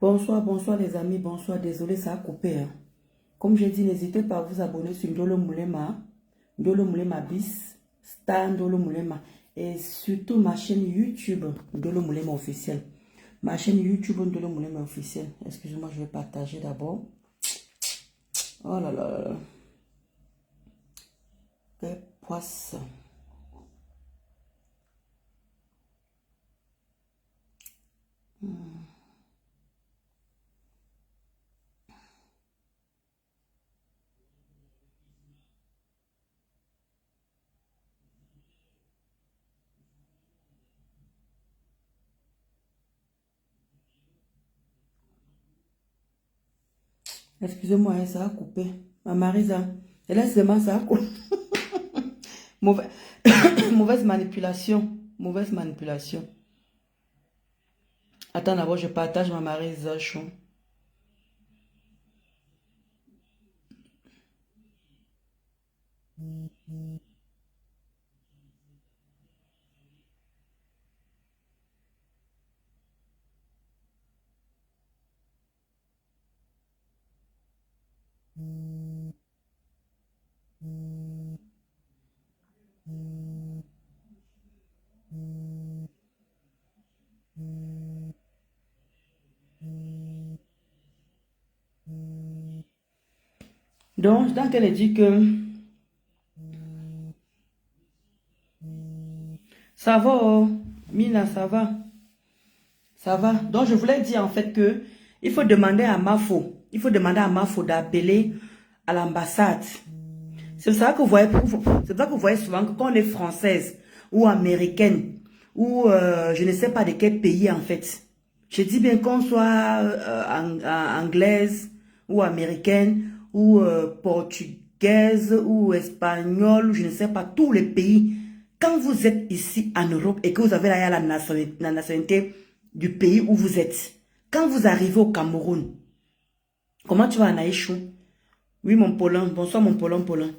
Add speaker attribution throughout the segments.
Speaker 1: Bonsoir, bonsoir les amis, bonsoir, désolé ça a coupé. Hein. Comme j'ai dit, n'hésitez pas à vous abonner sur Ndolo Moulema bis, Star Ndolo Moulema. Et surtout ma chaîne YouTube, Ndolo Moulema officiel. Ma chaîne YouTube, Ndolo Moulema officiel. Excusez-moi, je vais partager d'abord. Oh là là là là. Quelle poisse. Excusez-moi, hein, ça a coupé. Ma Marisa, et là, seulement ça a coupé. Mauvaise, mauvaise manipulation. Mauvaise manipulation. Attends, d'abord, je partage ma Marisa Chon. Donc elle a dit que ça va, oh, Mina, ça va. Ça va. Donc je voulais dire en fait que il faut demander à Mafo. Il faut demander à Mafo d'appeler à l'ambassade. C'est ça que vous voyez, c'est ça que vous voyez souvent que quand on est française ou américaine ou je ne sais pas de quel pays en fait. Je dis bien qu'on soit anglaise ou américaine ou portugaise ou espagnole, je ne sais pas, tous les pays. Quand vous êtes ici en Europe et que vous avez la nationalité du pays où vous êtes, quand vous arrivez au Cameroun, comment tu vas en Aïchou? Oui, mon Paulin, bonsoir mon Paulin.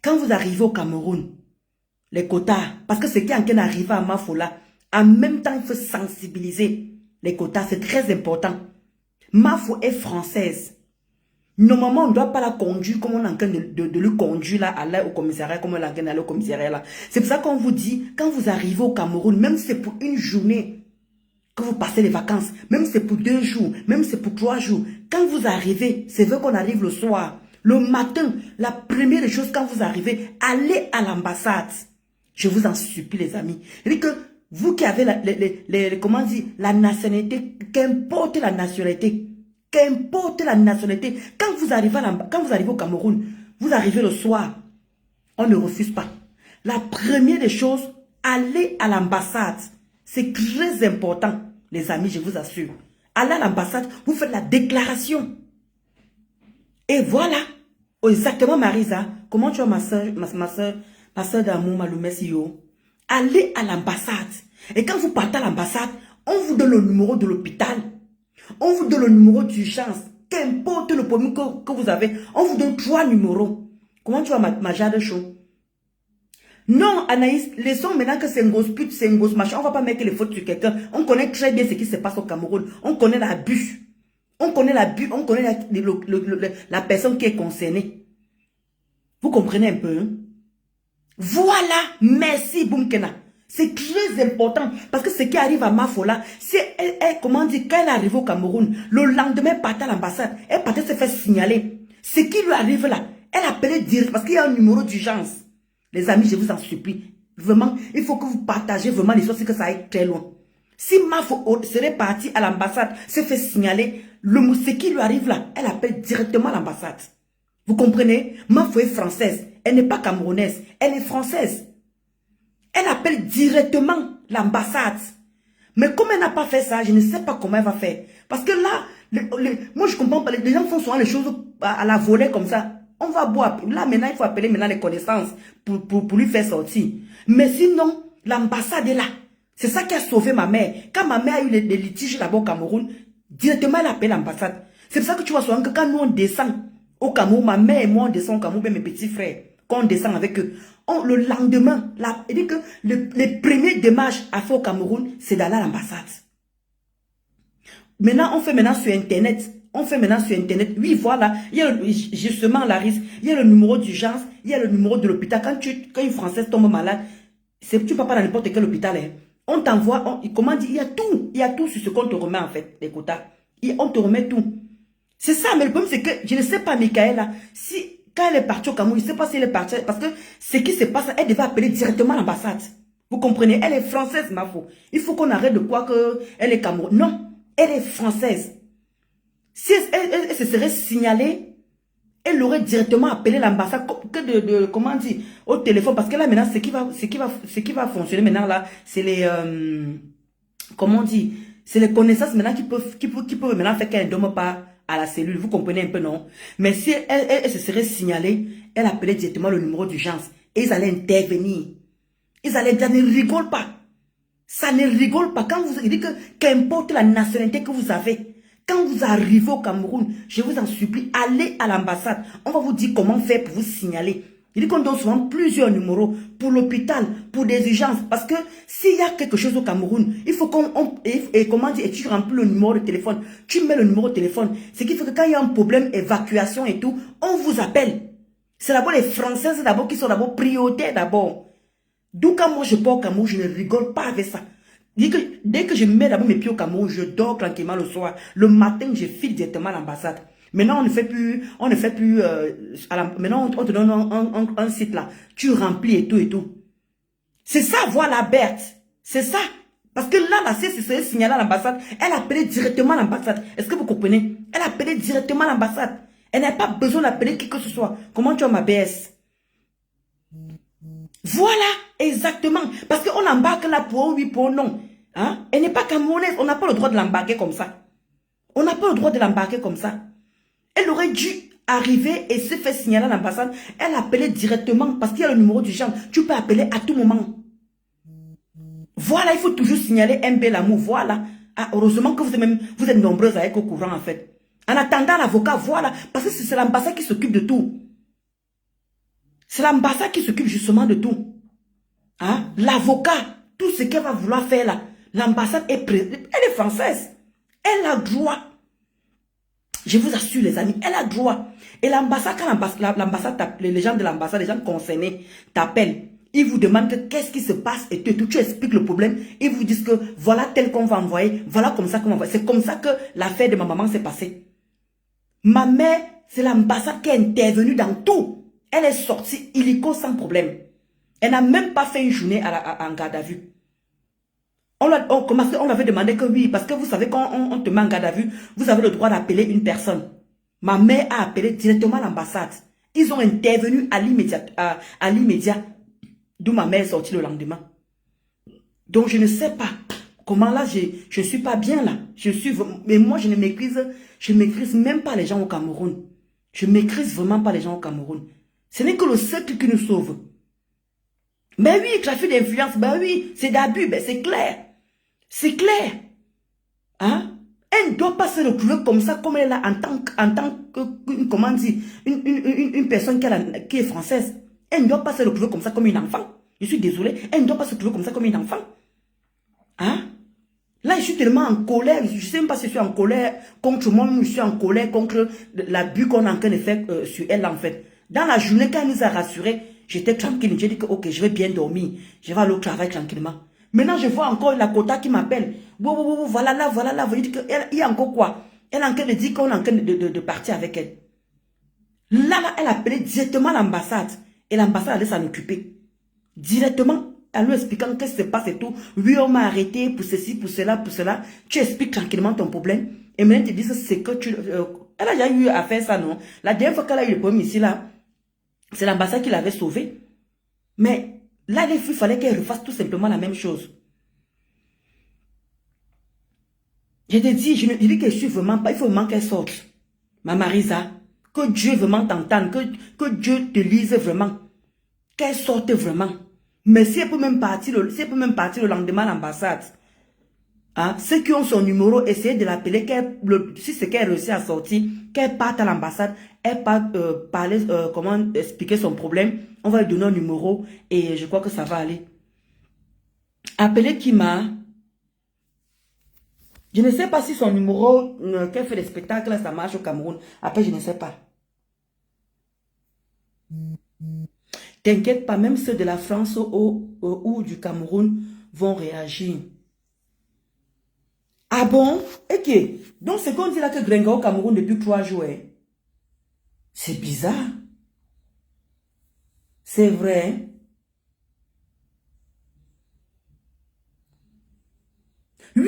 Speaker 1: Quand vous arrivez au Cameroun, les quotas, parce que ce qui est en train d'arriver à Mafola, en même temps, il faut sensibiliser les quotas, c'est très important. Mafo est française. Normalement, on ne doit pas la conduire comme on est en train de le conduire là, aller au commissariat, comme on est en train d'aller au commissariat là. C'est pour ça qu'on vous dit, quand vous arrivez au Cameroun, même si c'est pour une journée, que vous passez les vacances, même si c'est pour 2 jours, même si c'est pour 3 jours, quand vous arrivez, c'est vrai qu'on arrive le soir, le matin, la première chose quand vous arrivez, allez à l'ambassade. Je vous en supplie les amis. C'est-à-dire que vous qui avez comment dire, la nationalité, qu'importe la nationalité, quand vous arrivez au Cameroun, vous arrivez le soir, on ne refuse pas. La première des choses, allez à l'ambassade. C'est très important, les amis, je vous assure. Allez à l'ambassade, vous faites la déclaration. Et voilà, exactement Marisa, comment tu vois ma soeur d'amour, Maloumessio. Allez à l'ambassade. Et quand vous partez à l'ambassade, on vous donne le numéro de l'hôpital. On vous donne le numéro d'urgence. Qu'importe le problème que vous avez, on vous donne 3 numéros. Comment tu vois ma Jade Show? Non, Anaïs, laissons maintenant que c'est une grosse pute, c'est une grosse machin. On ne va pas mettre les fautes sur quelqu'un. On connaît très bien ce qui se passe au Cameroun. On connaît l'abus. On connaît l'abus, on connaît la personne qui est concernée. Vous comprenez un peu? Hein? Voilà, merci Boumkena. C'est très important parce que ce qui arrive à Mafola, c'est comment dire, quand elle arrive au Cameroun, le lendemain, elle partait à l'ambassade, elle partait se faire signaler. Ce qui lui arrive là, elle appelait direct parce qu'il y a un numéro d'urgence. Les amis, je vous en supplie. Vraiment, il faut que vous partagez vraiment les choses, c'est que ça aille très loin. Si Mafo serait partie à l'ambassade, se fait signaler, ce qui lui arrive là, elle appelle directement l'ambassade. Vous comprenez? Mafo est française. Elle n'est pas camerounaise. Elle est française. Elle appelle directement l'ambassade. Mais comme elle n'a pas fait ça, je ne sais pas comment elle va faire. Parce que là, moi je comprends pas. Les gens font souvent les choses à la volée comme ça. On va boire. Là maintenant, il faut appeler maintenant les connaissances pour lui faire sortir. Mais sinon, l'ambassade est là. C'est ça qui a sauvé ma mère. Quand ma mère a eu les litiges là-bas au Cameroun, directement elle appelle l'ambassade. C'est pour ça que tu vois souvent que quand nous on descend au Cameroun, ma mère et moi on descend au Cameroun, même mes petits frères, quand on descend avec eux, le lendemain, dit que les premières démarches à faire au Cameroun, c'est d'aller à l'ambassade. Maintenant, on fait maintenant sur Internet. On fait maintenant sur Internet. Oui, voilà. Il y a justement, Larisse, il y a le numéro d'urgence, il y a le numéro de l'hôpital. Quand une Française tombe malade, tu ne peux pas dans n'importe quel hôpital. Hein. On t'envoie, comment dire, il y a tout. Il y a tout sur ce qu'on te remet en fait, les quotas. On te remet tout. C'est ça, mais le problème c'est que, je ne sais pas, Michaela, si, quand elle est partie au Cameroun, je ne sais pas si elle est partie, parce que ce qui se passe, elle devait appeler directement l'ambassade. Vous comprenez? Elle est française, ma foi. Il faut qu'on arrête de croire qu'elle est Cameroun. Non, elle est française. Si elle se serait signalée, elle aurait directement appelé l'ambassade que comment dire, au téléphone. Parce que là, maintenant, ce qui va fonctionner maintenant, là, c'est les, comment dire, c'est les connaissances maintenant qui peuvent maintenant faire qu'elle ne dorme pas à la cellule. Vous comprenez un peu, non? Mais si elle se serait signalée, elle appelait directement le numéro d'urgence. Et ils allaient intervenir. Ils allaient dire, ne rigole pas. Ça ne rigole pas. Quand vous dites que, qu'importe la nationalité que vous avez, quand vous arrivez au Cameroun, je vous en supplie, allez à l'ambassade. On va vous dire comment faire pour vous signaler. Il dit qu'on donne souvent plusieurs numéros pour l'hôpital, pour des urgences. Parce que s'il y a quelque chose au Cameroun, il faut comment dire, et tu remplis le numéro de téléphone. Tu mets le numéro de téléphone. Ce qui fait que quand il y a un problème, évacuation et tout, on vous appelle. C'est d'abord les Françaises d'abord qui sont d'abord prioritaires d'abord. D'où quand moi je pars au Cameroun, je ne rigole pas avec ça. Dès que je mets d'abord mes pieds au Cameroun, je dors tranquillement le soir. Le matin, je file directement à l'ambassade. Maintenant, maintenant, on te donne un site là. Tu remplis et tout et tout. C'est ça, voilà, Berthe. C'est ça. Parce que là, si elle se signalée à l'ambassade, elle appelait directement l'ambassade. Est-ce que vous comprenez? Elle appelait directement l'ambassade. Elle n'a pas besoin d'appeler qui que ce soit. Comment tu as ma BS? Voilà, exactement. Parce qu'on embarque là pour oui, pour non. Hein? Elle n'est pas camerounaise. On n'a pas le droit de l'embarquer comme ça. On n'a pas le droit de l'embarquer comme ça. Elle aurait dû arriver et se faire signaler à l'ambassade. Elle appelait directement parce qu'il y a le numéro d'urgence. Tu peux appeler à tout moment. Voilà, il faut toujours signaler un bel amour. Voilà. Ah, heureusement que vous êtes nombreuses à être au courant en fait. En attendant l'avocat, voilà. Parce que c'est l'ambassade qui s'occupe de tout. C'est l'ambassade qui s'occupe justement de tout. Hein? L'avocat, tout ce qu'elle va vouloir faire là, l'ambassade elle est française. Elle a droit. Je vous assure les amis, elle a droit. Et l'ambassade, quand l'ambassade, les gens de l'ambassade, les gens concernés t'appellent, ils vous demandent qu'est-ce qui se passe et tout, tu expliques le problème, ils vous disent que voilà tel qu'on va envoyer, voilà comme ça qu'on va envoyer. C'est comme ça que l'affaire de ma maman s'est passée. Ma mère, c'est l'ambassade qui est intervenue dans tout. Elle est sortie illico sans problème. Elle n'a même pas fait une journée en garde à vue. On l'avait demandé que oui, parce que vous savez, quand on te met en garde à vue, vous avez le droit d'appeler une personne. Ma mère a appelé directement l'ambassade. Ils ont intervenu à l'immédiat, d'où ma mère est sortie le lendemain. Donc je ne sais pas comment là, je ne suis pas bien là. Mais moi, je maîtrise même pas les gens au Cameroun. Je maîtrise vraiment pas les gens au Cameroun. Ce n'est que le seul qui nous sauve. Ben oui, trafic d'influence, ben oui, c'est d'abus, ben c'est clair. C'est clair. Hein? Elle ne doit pas se retrouver comme ça, comme elle est là en tant que comment dire, une personne qui est française. Elle ne doit pas se retrouver comme ça comme une enfant. Je suis désolée, elle ne doit pas se retrouver comme ça comme une enfant. Hein? Là, je suis tellement en colère, je ne sais même pas si je suis en colère contre moi, je suis en colère contre l'abus qu'on est en train de faire sur elle en fait. Dans la journée, quand elle nous a rassurés, j'étais tranquille, j'ai dit que ok, je vais bien dormir, je vais aller au travail tranquillement. Maintenant, je vois encore la quota qui m'appelle. Voilà là. Vous dites qu'il y a encore quoi? Elle est en train de dire qu'on est en train de partir avec elle. Là, elle appelait directement l'ambassade. Et l'ambassade allait s'en occuper. Directement, en lui expliquant qu'est-ce qui se passe et tout. Oui, on m'a arrêté pour ceci, pour cela, pour cela. Tu expliques tranquillement ton problème. Et maintenant, ils te disent c'est que tu... elle a déjà eu à faire ça, non? La dernière fois qu'elle a eu le problème ici, là, c'est l'ambassade qui l'avait sauvée. Mais... là, il fallait qu'elle refasse tout simplement la même chose. Je te dis, je dis que je suis vraiment pas, il faut vraiment qu'elle sorte. Ma Marisa, que Dieu vraiment t'entende, que Dieu te lise vraiment. Qu'elle sorte vraiment. Mais si elle peut même partir, le lendemain à l'ambassade, hein, ceux qui ont son numéro, essayez de l'appeler, si c'est qu'elle réussit à sortir, qu'elle parte à l'ambassade, elle part parler, comment expliquer son problème. On va lui donner un numéro et je crois que ça va aller. Appelez Kima. Je ne sais pas si son numéro, qu'elle fait des spectacles, là, ça marche au Cameroun. Après, je ne sais pas. T'inquiète pas, même ceux de la France ou du Cameroun vont réagir. Ah bon? Ok. Donc, c'est qu'on dit là que Grenga au Cameroun depuis 3 jours. Hein? C'est bizarre. C'est vrai. Hein?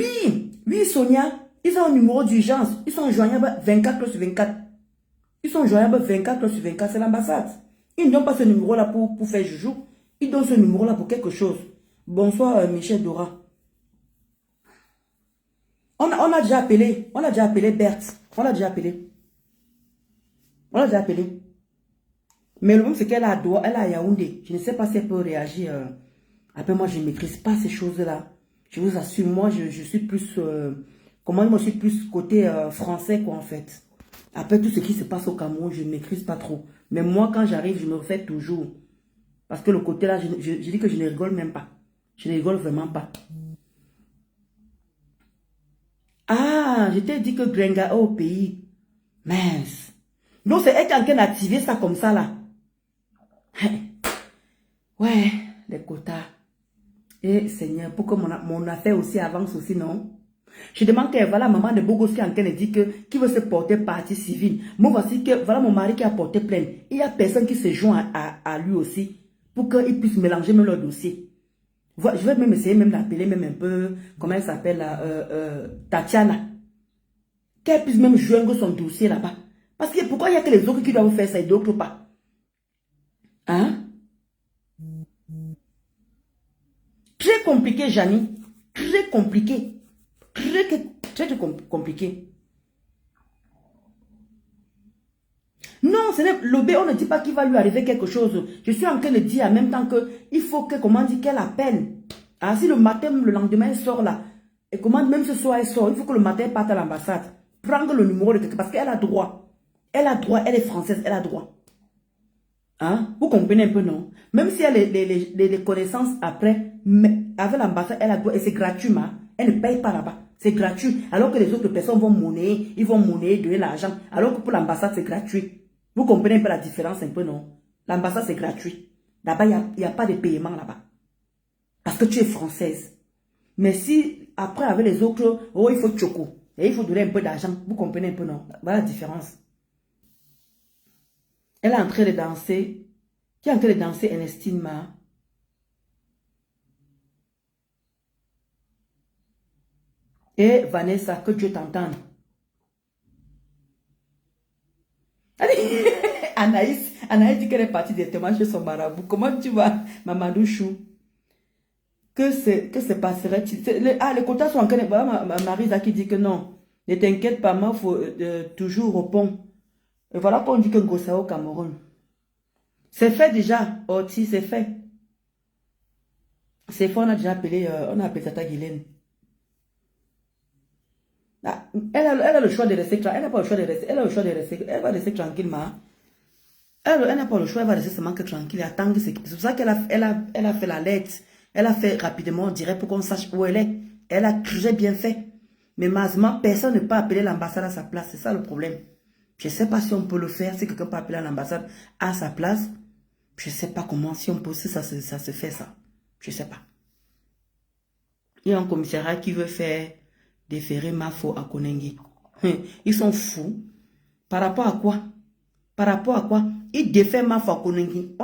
Speaker 1: Oui, Sonia. Ils ont un numéro d'urgence. Ils sont joignables 24/24. Ils sont joignables 24/24. C'est l'ambassade. Ils ne donnent pas ce numéro-là pour faire joujou. Ils donnent ce numéro-là pour quelque chose. Bonsoir, Michel Dora. On a déjà appelé. On a déjà appelé Berthe. On l'a déjà appelé. On l'a déjà appelé. Mais le problème, c'est qu'elle a Doha, elle a Yaoundé. Je ne sais pas si elle peut réagir. Après, moi, je ne maîtrise pas ces choses-là. Je vous assure, moi, je suis plus... comment moi, je suis plus côté français, quoi, en fait. Après, tout ce qui se passe au Cameroun, je ne maîtrise pas trop. Mais moi, quand j'arrive, je me refais toujours. Parce que le côté là, je dis que je ne rigole même pas. Je ne rigole vraiment pas. Ah, je t'ai dit que Grenga est au pays. Mince. Donc, c'est elle qui a activé ça comme ça, là. Ouais, les quotas. Et Seigneur, pour que mon affaire aussi avance aussi, non? Je demande que voilà maman de Bogos qui est en train de dire que qui veut se porter partie civile. Moi voici que voilà mon mari qui a porté plainte. Il y a personne qui se joint à lui aussi pour qu'il puisse mélanger même leur dossier. Je vais même essayer même d'appeler même un peu, comment elle s'appelle là, Tatiana. Qu'elle puisse même joindre son dossier là-bas. Parce que pourquoi il n'y a que les autres qui doivent faire ça et d'autres pas? Hein? Très compliqué, Janie. Très compliqué. Très compliqué. Non, ce n'est l'obé, on ne dit pas qu'il va lui arriver quelque chose. Je suis en train de dire en même temps que il faut que, comment dire, qu'elle appelle. Ah, si le matin, le lendemain, elle sort là, et comment même ce soir elle sort, il faut que le matin elle parte à l'ambassade. Prendre le numéro de quelqu'un, parce qu'elle a droit. Elle a droit, elle est française, elle a droit. Hein? Vous comprenez un peu, non? Même si elle a les connaissances après, mais avec l'ambassade, elle a droit, et c'est gratuit, elle ne paye pas là-bas. C'est gratuit. Alors que les autres personnes vont monnayer, ils vont monnayer, donner l'argent. Alors que pour l'ambassade, c'est gratuit. Vous comprenez un peu la différence, un peu, non? L'ambassade, c'est gratuit. Là-bas, il n'y a pas de paiement là-bas. Parce que tu es française. Mais si, après, avec les autres, oh, il faut choco. Et il faut donner un peu d'argent. Vous comprenez un peu, non? Voilà la différence. Elle est en train de danser. Qui est en train de danser Ernestine Ma? Et Vanessa, que Dieu t'entende. Anaïs dit qu'elle est partie directement chez son marabout. Comment tu vas, Mamadou Chou? Que se passerait-il? Ah, les quotas sont en train de... Voilà, Marisa qui dit que non. Ne t'inquiète pas, il faut toujours répondre. Et voilà qu'on dit que Ngossa au Cameroun. C'est fait déjà. Oti, c'est fait. C'est fait, on a déjà appelé, on a appelé Tata Guylaine. Ah, elle a le choix de rester tranquille. Elle n'a pas le choix de rester. Elle a le choix de rester. Elle va rester tranquillement. Elle n'a pas le choix, elle va rester seulement que tranquille. Attendre. C'est pour ça qu'elle a fait la lettre. Elle a fait rapidement, on dirait, pour qu'on sache où elle est. Elle a très bien fait. Mais malheureusement, personne ne peut appeler l'ambassade à sa place. C'est ça le problème. Je ne sais pas si on peut le faire, si quelqu'un peut appeler l'ambassade à sa place. Je ne sais pas comment, si on peut, si ça se fait ça. Je ne sais pas. Il y a un commissariat qui veut faire déférer Mafo à Konengi. Ils sont fous. Par rapport à quoi? Par rapport à quoi? Ils défèrent Mafo à Konengi.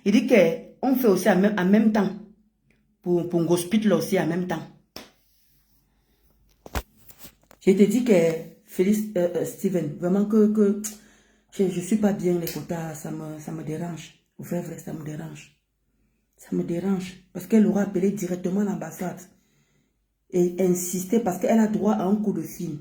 Speaker 1: Il dit qu'on fait aussi en même temps. Pour Ngospit aussi en même temps. Je te dis que Félix, Steven, vraiment que je ne suis pas bien les quotas, ça me dérange. Vrai, ça me dérange. Ça me dérange. Parce qu'elle aura appelé directement l'ambassade. Et insister parce qu'elle a droit à un coup de fil.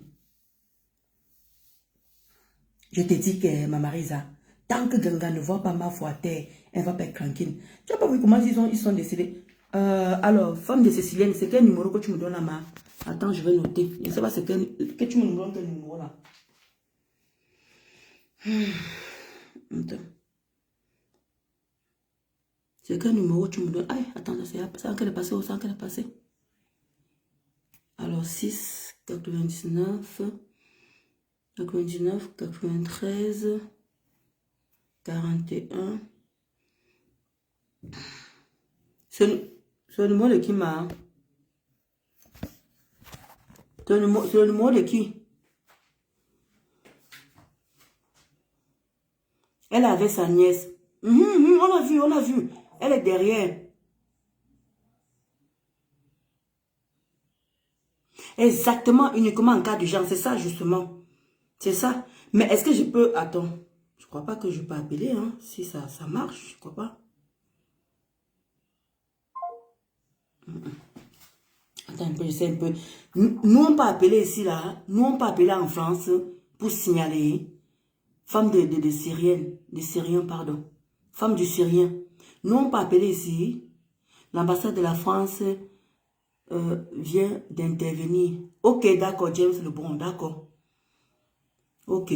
Speaker 1: Je te dis que, ma Marisa, tant que Ganga ne voit pas ma foi à terre, elle ne va pas être tranquille. Tu n'as pas vu comment ils sont décédés. Alors, femme de Cécilienne, c'est quel numéro que tu me donnes là, ma? Attends, je vais noter. Je ne sais pas c'est que tu me donnes quel numéro là. Attends. C'est quel numéro que tu me donnes? Aïe, attends, c'est en quel est passé ou c'est en quel est passé? Alors, 6, 99, 99, 93, 41. C'est le numéro de qui, ma? C'est le numéro de qui? Elle avait sa nièce. On a vu. Elle est derrière. Exactement, uniquement en cas d'urgence. C'est ça, justement. C'est ça. Mais est-ce que je peux... Attends. Je crois pas que je peux appeler, hein. Si ça marche, je crois pas. Attends un peu, je sais un peu. Nous, on peut appeler ici, là. Nous, on peut appeler en France pour signaler. Femme de Syrienne. De Syrien, pardon. Femme du Syrien. Nous, on peut appeler ici. L'ambassade de la France vient d'intervenir. Ok, d'accord, James Lebon, d'accord. Ok.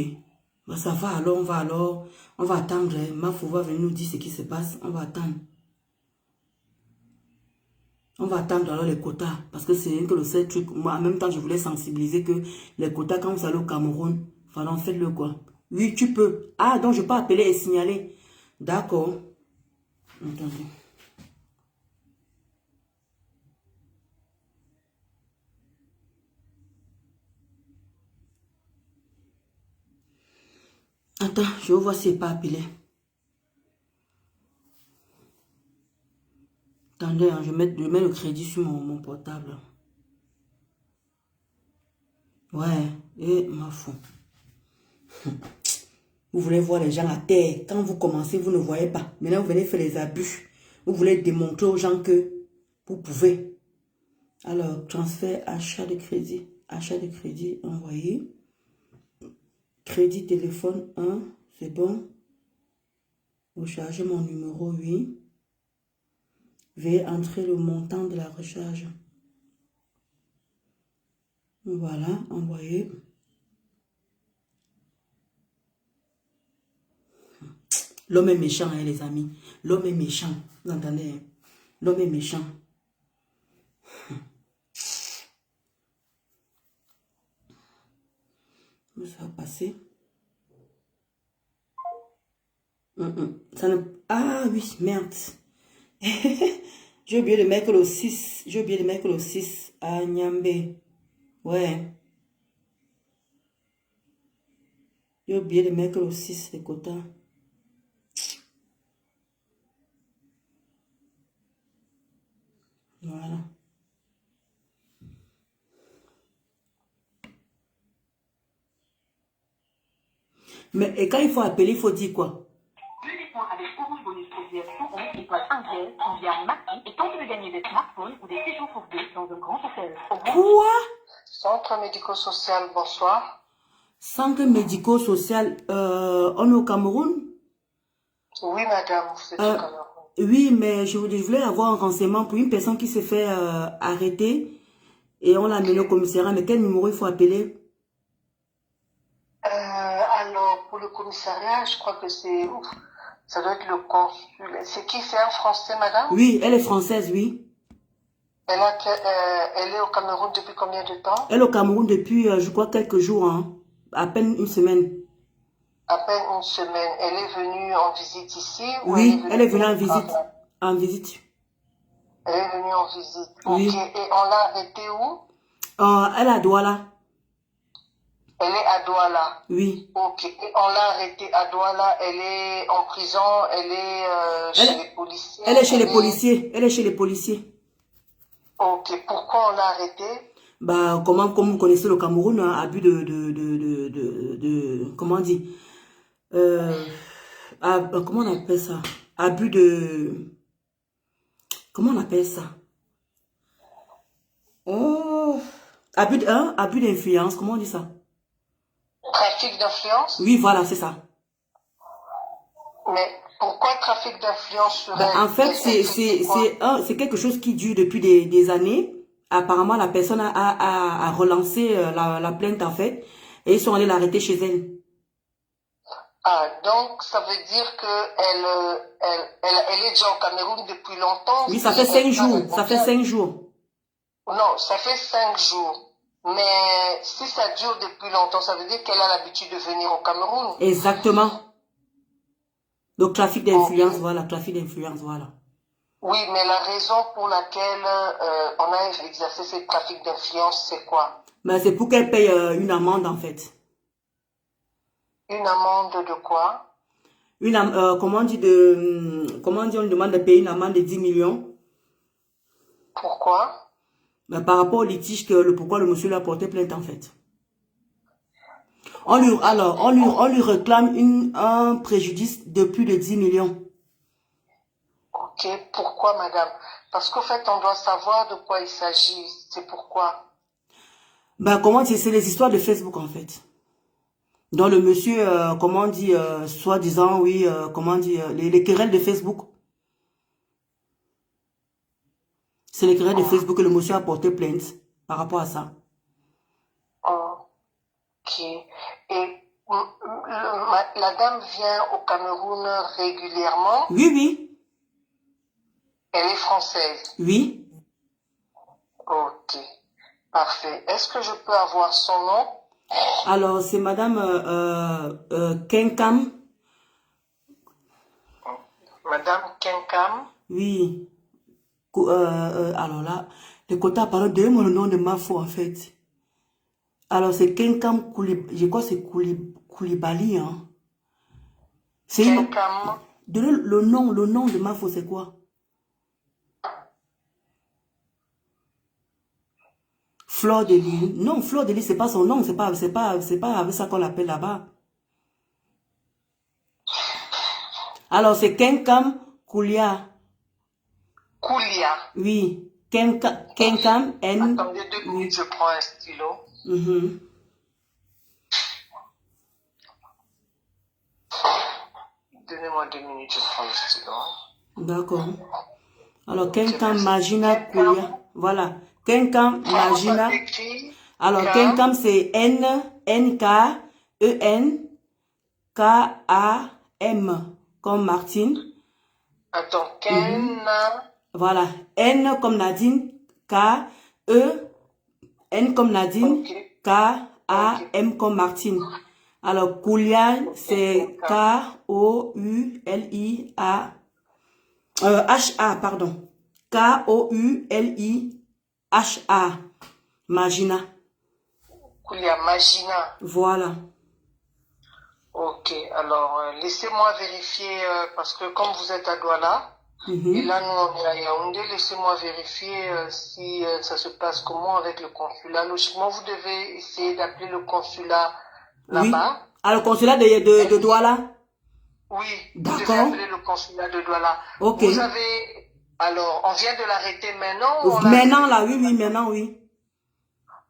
Speaker 1: Bah, ça va alors, on va attendre. Mafou va venir nous dire ce qui se passe. On va attendre. On va attendre alors les quotas. Parce que c'est que le seul truc. Moi, en même temps, je voulais sensibiliser que les quotas, quand vous allez au Cameroun, voilà, faites-le quoi. Oui, tu peux. Ah, donc je peux appeler et signaler. D'accord. Attendez. Attends, je vais voir si c'est pas appelé. Attendez, hein, je mets le crédit sur mon portable. Ouais, et ma fou. Vous voulez voir les gens à terre. Quand vous commencez, vous ne voyez pas. Maintenant, vous venez faire les abus. Vous voulez démontrer aux gens que vous pouvez. Alors, transfert, achat de crédit. Achat de crédit, envoyé. Crédit téléphone 1, c'est bon. Recharger mon numéro 8. Veuillez entrer le montant de la recharge. Voilà, envoyé. L'homme est méchant, hein, les amis. L'homme est méchant. Vous entendez? Hein? L'homme est méchant. Ça va passer. Ça ne... Ah oui, merde. J'ai oublié de mettre le 6. J'ai oublié de mettre le 6 à Niambé. Ouais. J'ai oublié de mettre le 6 de quota. Voilà. Mais et quand il faut appeler, il faut dire quoi? Avec Orange Bonus version 11, étoile anglaise, en via Maxi, et tente de gagner des smartphones ou des séjours pour deux dans un grand hôtel. Quoi?
Speaker 2: Centre médico-social, bonsoir.
Speaker 1: Centre médico-social, on est au Cameroun?
Speaker 2: Oui, madame, c'est au Cameroun.
Speaker 1: Oui, mais je voulais avoir un renseignement pour une personne qui s'est fait arrêter et on l'a amené au commissariat. Mais quel numéro il faut appeler?
Speaker 2: Alors, pour le commissariat, je crois que c'est... Ça doit être le consul. C'est qui? C'est un Français, madame?
Speaker 1: Oui, elle est française, oui.
Speaker 2: Elle est au Cameroun depuis combien de temps?
Speaker 1: Elle est au Cameroun depuis, je crois, quelques jours, hein. À peine une semaine.
Speaker 2: À peine une semaine. Elle est venue en visite ici?
Speaker 1: Oui, elle est venue en visite. En visite.
Speaker 2: Elle est venue en visite.
Speaker 1: Oui.
Speaker 2: Ok. Et on l'a arrêtée où?
Speaker 1: Elle est à Douala.
Speaker 2: Elle est à Douala.
Speaker 1: Oui.
Speaker 2: Ok. Et on l'a arrêtée à Douala. Elle est en prison. Elle est chez les policiers.
Speaker 1: Elle est chez les policiers. Elle est chez les policiers.
Speaker 2: Ok. Pourquoi on l'a arrêtée?
Speaker 1: Bah, comme vous connaissez le Cameroun, hein, abus comment on dit? Comment on appelle ça? Abus de... Comment on appelle ça? Oh, abus d'influence, comment on dit ça?
Speaker 2: Trafic d'influence?
Speaker 1: Oui, voilà, c'est ça.
Speaker 2: Mais pourquoi trafic d'influence serait...
Speaker 1: En fait, c'est quelque chose qui dure depuis des années. Apparemment, la personne a relancé la plainte, en fait, et ils sont allés l'arrêter chez elle.
Speaker 2: Ah, donc ça veut dire qu'elle est déjà au Cameroun depuis longtemps?
Speaker 1: Oui, ça fait 5 jours. Ça fait 5 jours.
Speaker 2: Non, ça fait 5 jours. Mais si ça dure depuis longtemps, ça veut dire qu'elle a l'habitude de venir au Cameroun.
Speaker 1: Exactement. Donc, trafic d'influence,
Speaker 2: Ok.
Speaker 1: voilà, trafic d'influence, voilà.
Speaker 2: Oui, mais la raison pour laquelle on a exercé ce trafic d'influence, c'est quoi?
Speaker 1: Mais c'est pour qu'elle paye une amende, en fait.
Speaker 2: Une amende de quoi?
Speaker 1: Comment on dit comment on dit, on lui demande de payer une amende de 10 millions.
Speaker 2: Pourquoi?
Speaker 1: Mais par rapport au litige, pourquoi le monsieur lui a porté plainte, en fait.
Speaker 2: Ok.
Speaker 1: On lui réclame un préjudice de plus de 10 millions.
Speaker 2: Ok. Pourquoi, madame? Parce qu'au fait, on doit savoir de quoi il s'agit. C'est pourquoi.
Speaker 1: Ben, comment dire, c'est les histoires de Facebook, en fait. Donc, le monsieur, comment on dit, soi-disant, oui, comment dire, les querelles de Facebook. C'est les querelles de
Speaker 2: Oh,
Speaker 1: Facebook que le monsieur a porté plainte par rapport à ça.
Speaker 2: ok. Et la dame vient au Cameroun régulièrement.
Speaker 1: Oui, oui,
Speaker 2: Elle est française.
Speaker 1: oui.
Speaker 2: Ok. Parfait. Est-ce que je peux avoir son nom?
Speaker 1: Alors, c'est madame Kenkam.
Speaker 2: Madame Kenkam.
Speaker 1: Oui. Alors là, le quota, pardon, donnez-moi le nom de ma faux, en fait. Alors, c'est Kenkam Koulibaly. Je crois que c'est Koulibaly, hein. C'est une...
Speaker 2: Kenkam.
Speaker 1: Donnez le nom de ma faux, c'est quoi? Fleur de Lille. Non, Fleur de Lille, c'est pas son nom, c'est pas avec ça qu'on l'appelle là-bas. Alors, c'est Kenkam Koulia.
Speaker 2: Koulia.
Speaker 1: Oui.
Speaker 2: Ok.
Speaker 1: Kenkam N.
Speaker 2: Attendez 2 minutes,
Speaker 1: Oui.
Speaker 2: je prends un stylo.
Speaker 1: Mhm.
Speaker 2: Donnez-moi 2 minutes, je prends le stylo.
Speaker 1: D'accord. Alors,
Speaker 2: Ok,
Speaker 1: Kenkam
Speaker 2: merci.
Speaker 1: Magina
Speaker 2: Kenkam.
Speaker 1: Koulia. Voilà. Kenkam
Speaker 2: Comment ça
Speaker 1: Magina.
Speaker 2: s'écrit?
Speaker 1: Alors,
Speaker 2: Kam.
Speaker 1: Kenkam, c'est N-K-E-N-K-A-M. Comme Martine.
Speaker 2: Attends,
Speaker 1: Mhm.
Speaker 2: Kena.
Speaker 1: Voilà. N comme Nadine. K-E. N comme
Speaker 2: Ok.
Speaker 1: Nadine.
Speaker 2: Ok.
Speaker 1: K-A-M comme Martine. Alors, Koulia,
Speaker 2: Ok,
Speaker 1: c'est
Speaker 2: Kenkam.
Speaker 1: K-O-U-L-I-A. H-A, pardon. K-O-U-L-I-H-A. Magina.
Speaker 2: Koulia Magina.
Speaker 1: Voilà.
Speaker 2: Ok, alors laissez-moi vérifier, parce que comme vous êtes à Douala, et
Speaker 1: Mhm.
Speaker 2: là nous on est à Yaoundé, laissez-moi vérifier si ça se passe comment avec le consulat. Logiquement, vous devez essayer d'appeler le consulat
Speaker 1: Oui.
Speaker 2: là-bas.
Speaker 1: Alors, consulat de
Speaker 2: Et-
Speaker 1: Douala.
Speaker 2: Oui, vous devez
Speaker 1: D'accord.
Speaker 2: appeler le consulat de Douala.
Speaker 1: Ok.
Speaker 2: Vous avez, alors, on vient de l'arrêter maintenant ou on l'a
Speaker 1: Maintenant,
Speaker 2: arrêté
Speaker 1: là,
Speaker 2: depuis
Speaker 1: oui, oui,
Speaker 2: longtemps?
Speaker 1: maintenant, oui.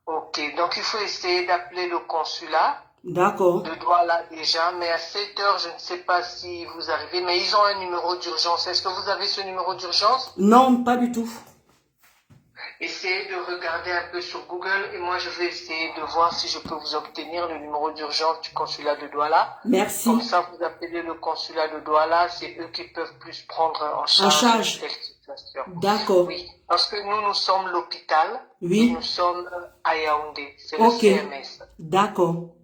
Speaker 2: Ok, donc il faut essayer d'appeler le consulat
Speaker 1: D'accord.
Speaker 2: de Douala déjà, mais à 7 heures, je ne sais pas si vous arrivez, mais ils ont un numéro d'urgence. Est-ce que vous avez ce numéro d'urgence?
Speaker 1: Non, pas du tout.
Speaker 2: Essayez de regarder un peu sur Google et moi je vais essayer de voir si je peux vous obtenir le numéro d'urgence du consulat de Douala. Comme
Speaker 1: Merci.
Speaker 2: ça, vous appelez le consulat de Douala, c'est eux qui peuvent plus prendre en
Speaker 1: En
Speaker 2: charge une
Speaker 1: charge.
Speaker 2: telle situation.
Speaker 1: D'accord.
Speaker 2: Oui, parce que nous sommes l'hôpital et nous
Speaker 1: Oui.
Speaker 2: sommes à Yaoundé, c'est le
Speaker 1: Ok.
Speaker 2: CMS.
Speaker 1: D'accord.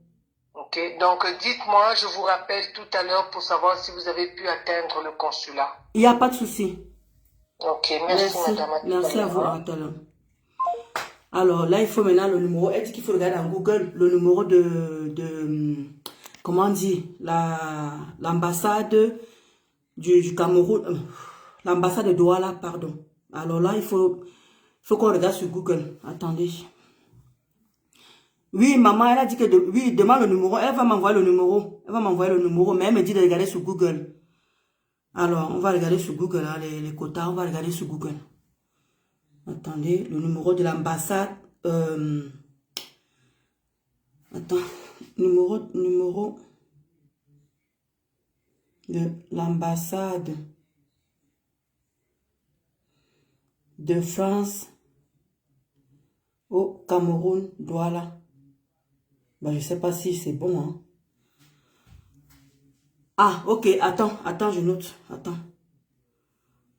Speaker 2: Ok, donc dites-moi, je vous rappelle tout à l'heure pour savoir si vous avez pu atteindre le consulat.
Speaker 1: Il n'y a pas de souci.
Speaker 2: Ok, merci
Speaker 1: Merci.
Speaker 2: madame, à tout à
Speaker 1: Merci à
Speaker 2: l'heure,
Speaker 1: vous,
Speaker 2: hein.
Speaker 1: Antoine. Alors, là, il faut maintenant le numéro. Elle dit qu'il faut regarder en Google le numéro comment on dit, l'ambassade du Cameroun, l'ambassade de Douala, pardon. Alors là, il faut qu'on regarde sur Google. Attendez. Oui, maman, elle a dit que, oui, demande le numéro. Elle va m'envoyer le numéro. Elle va m'envoyer le numéro, mais elle me dit de regarder sur Google. Alors, on va regarder sur Google, hein, les quotas, on va regarder sur Google. Attendez, le numéro de l'ambassade. Attends, numéro de l'ambassade de France au Cameroun, Douala. Ben, je ne sais pas si c'est bon, hein. Ah, ok, attends, je note. Attends.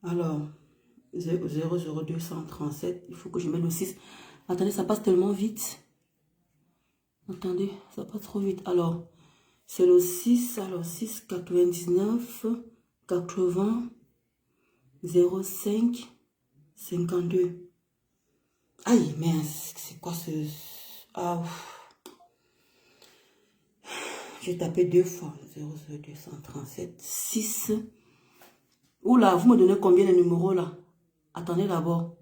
Speaker 1: Alors, 00237, il faut que je mette le 6. Attendez, ça passe tellement vite. Attendez, ça passe trop vite. Alors, c'est le 6, alors 6, 99, 80, 05, 52. Aïe, mais c'est quoi ce... Ah, j'ai tapé 2 fois. 00237, 6. Oula, vous me donnez combien de numéros là? Attendez d'abord.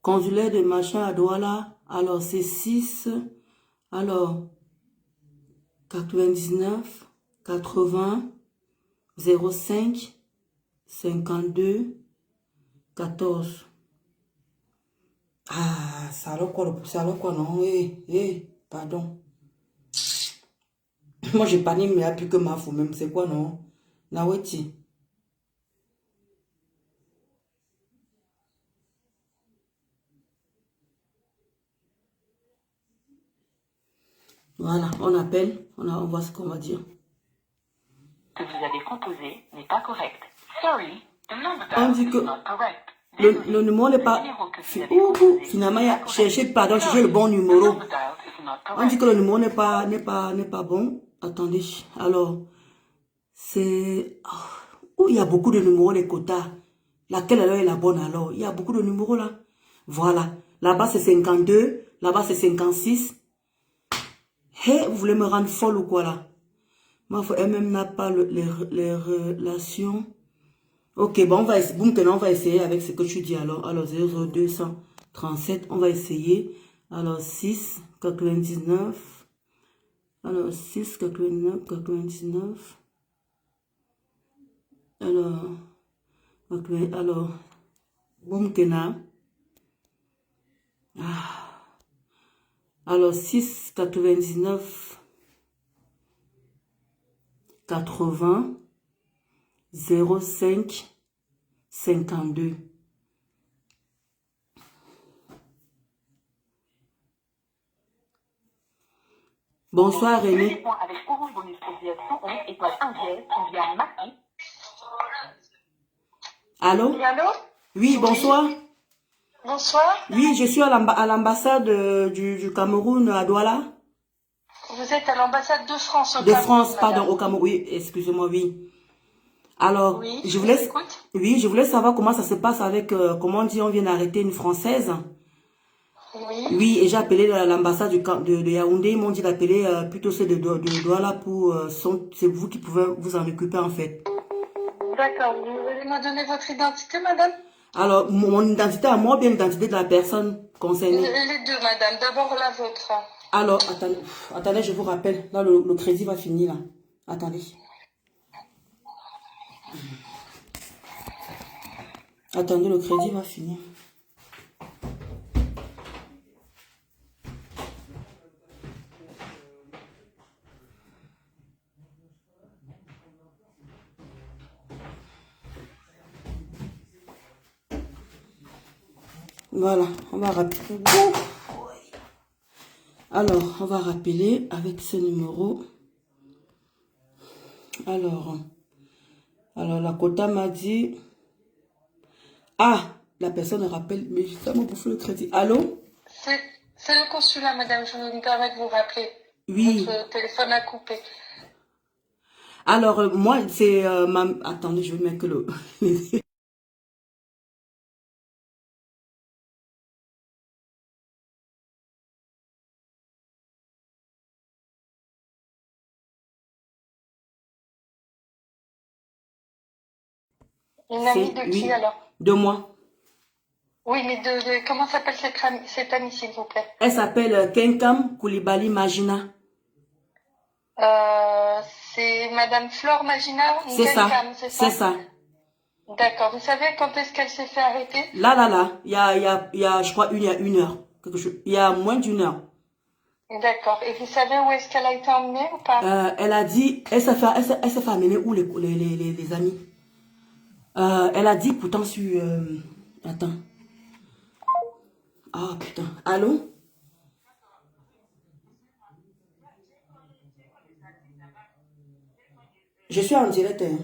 Speaker 1: Consulaire de machin à Douala. Alors, c'est 6. Alors, 99, 80, 05, 52, 14. Ah, ça alors quoi, non? Pardon. Moi, j'ai pas ni mais plus que ma fou même. C'est quoi, non? Naweti. Voilà, on appelle, on voit ce qu'on va dire.
Speaker 3: Que vous avez composé n'est pas correct. Sorry, the number
Speaker 1: On
Speaker 3: dialed
Speaker 1: dit que
Speaker 3: is not correct.
Speaker 1: le numéro n'est pas... Finalement, il y a cherché le bon numéro. On dit que le numéro n'est pas bon. Attendez, alors, c'est... Oh, il y a beaucoup de numéros, les quotas. Laquelle alors est la bonne alors? Il y a beaucoup de numéros là. Voilà. Là-bas, c'est 52. Là-bas, c'est 56. Hey, vous voulez me rendre folle ou quoi là? Moi, elle-même n'a pas les relations. Ok, bon, maintenant, on va essayer avec ce que tu dis alors. Alors, 0237, on va essayer. Alors, 6, 99. Alors, 6, 99, 99. Alors, Boumkena. Alors, 6, 99, 80, 05, 52. Bonsoir René.
Speaker 3: Avec Orange Bonus Prospection, on étoile 1 dièse, on vient Maxi.
Speaker 1: Allô?
Speaker 2: Oui, allô?
Speaker 1: Oui, bonsoir.
Speaker 2: Bonsoir.
Speaker 1: Oui, je suis à l'ambassade du Cameroun à Douala.
Speaker 2: Vous êtes à l'ambassade de France au
Speaker 1: De
Speaker 2: Cameroun,
Speaker 1: France,
Speaker 2: madame.
Speaker 1: pardon, au Cameroun. Oui, excusez-moi, oui. Alors,
Speaker 2: Oui,
Speaker 1: je
Speaker 2: je
Speaker 1: voulais,
Speaker 2: vous écoute.
Speaker 1: oui, je voulais savoir comment ça se passe avec, comment on dit, on vient d'arrêter une Française.
Speaker 2: Oui.
Speaker 1: Oui, et j'ai appelé l'ambassade de Yaoundé. Ils m'ont dit d'appeler plutôt ceux de Douala pour, c'est vous qui pouvez vous en occuper en fait.
Speaker 2: D'accord. Vous voulez me donner votre identité, madame?
Speaker 1: Alors, mon identité à moi ou bien l'identité de la personne concernée?
Speaker 2: Les deux, madame. D'abord la vôtre.
Speaker 1: Alors, attendez, je vous rappelle. Là, le crédit va finir, là. Attendez. Attendez, le crédit va finir. Voilà, on va rappeler. Alors, on va rappeler avec ce numéro. Alors, la quota m'a dit... Ah, la personne rappelle, mais justement pour faire le crédit. Allô?
Speaker 2: C'est le consulat, madame. Je me permets de vous rappeler.
Speaker 1: Oui.
Speaker 2: Votre téléphone a coupé.
Speaker 1: Alors, moi, c'est... Attendez, je vais mettre que le...
Speaker 2: Une amie de qui,
Speaker 1: oui,
Speaker 2: alors?
Speaker 1: de moi.
Speaker 2: Oui, mais comment s'appelle cette amie, s'il vous plaît?
Speaker 1: Elle s'appelle Kenkam Koulibaly Magina.
Speaker 2: C'est Madame Flore Magina
Speaker 1: C'est ça,
Speaker 2: Nkenkam, c'est ça?
Speaker 1: c'est ça.
Speaker 2: D'accord. Vous savez quand est-ce qu'elle s'est fait arrêter?
Speaker 1: Là, il y a, je crois, il y a 1 heure. Il y a moins d'1 heure.
Speaker 2: D'accord. Et vous savez où est-ce qu'elle a été emmenée ou pas?
Speaker 1: Elle a dit, elle s'est fait amener où les amis? Elle a dit pourtant sur... attends. Ah putain. Allô? Je suis en direct. Hein.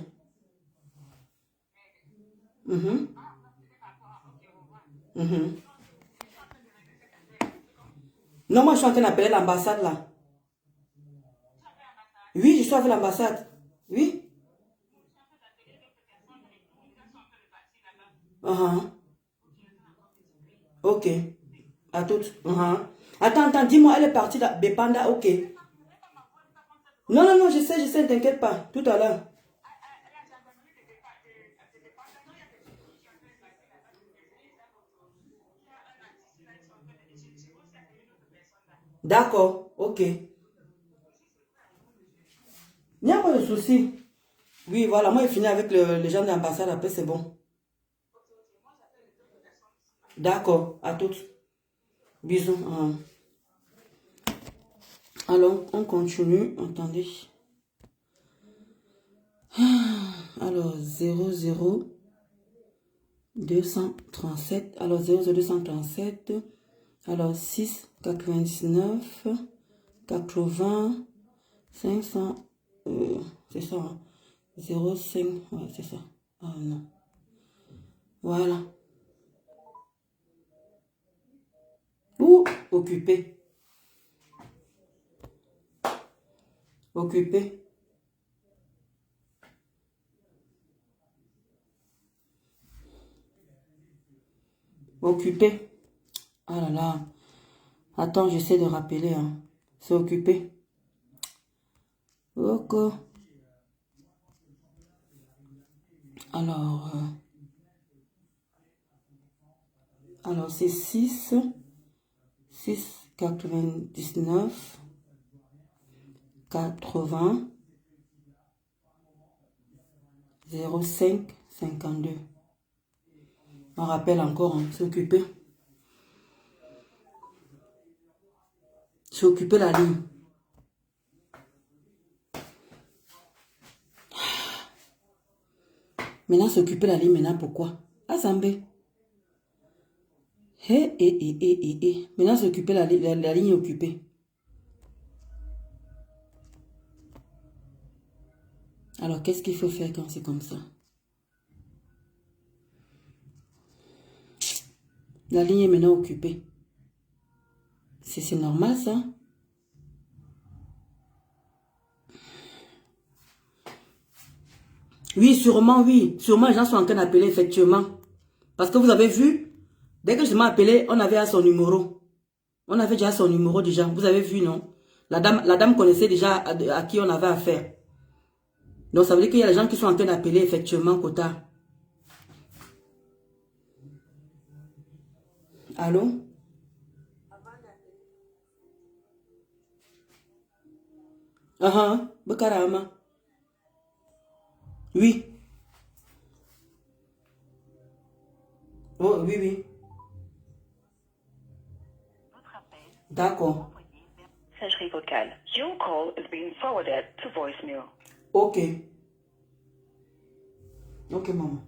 Speaker 1: Non, moi je suis en train d'appeler l'ambassade là. suis avec l'ambassade. Oui. Ok. À toutes. Attends, dis-moi, elle est partie là. Bepanda, ok. Non, je sais, t'inquiète pas. Tout à l'heure. D'accord, ok. Il n'y a pas de souci. Oui, voilà, moi, je finis avec les gens de l'ambassade, après, c'est bon. D'accord, à toutes. Bisous. Alors, on continue. Attendez. Alors, 237. Alors, 237. Alors, 6, 99, 80, 500. C'est ça. Hein? 05. Ouais, c'est ça. Ah non. Voilà. Ou occupé. Occupé. Occupé. Ah là là. Attends, j'essaie de rappeler. Hein. C'est occupé. Ok. Alors, c'est 6, 99, 80, 05, 52. On rappelle encore, hein, c'est occupé. C'est occupé la ligne. Maintenant, c'est occupé la ligne. Maintenant, pourquoi? Ah, Zambé. Maintenant, c'est occupé la ligne est occupée. Alors, qu'est-ce qu'il faut faire quand c'est comme ça? La ligne est maintenant occupée. C'est normal, ça? Oui, sûrement, oui. Sûrement, les gens sont en train d'appeler, effectivement. Parce que vous avez vu, dès que je m'ai appelé, on avait son numéro. On avait déjà son numéro déjà. Vous avez vu, non? La dame connaissait déjà à qui on avait affaire. Donc, ça veut dire qu'il y a des gens qui sont en train d'appeler, effectivement, Kota. Allô? Bakarama. Oui. Oh, oui. D'accord.
Speaker 3: Messagerie vocale. Your call is being forwarded to voicemail.
Speaker 1: Ok. Ok, maman.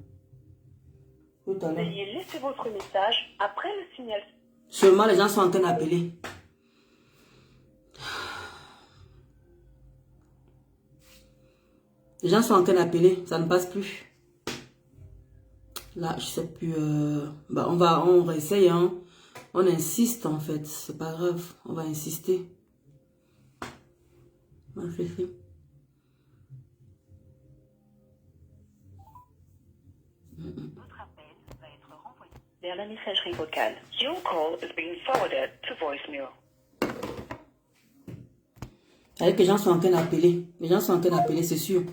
Speaker 1: Tout à l'heure.
Speaker 3: Veuillez laisser votre message après le signal.
Speaker 1: Seulement, les gens sont en train d'appeler. Les gens sont en train d'appeler, ça ne passe plus. Là, je sais plus. On réessaye, hein. On insiste en fait, c'est pas grave, on va insister. On fait ça.
Speaker 3: Votre appel va être renvoyé vers la messagerie vocale. Your call is being forwarded to voicemail.
Speaker 1: C'est-à-dire que les gens sont en train d'appeler. Les gens sont en train d'appeler, c'est sûr.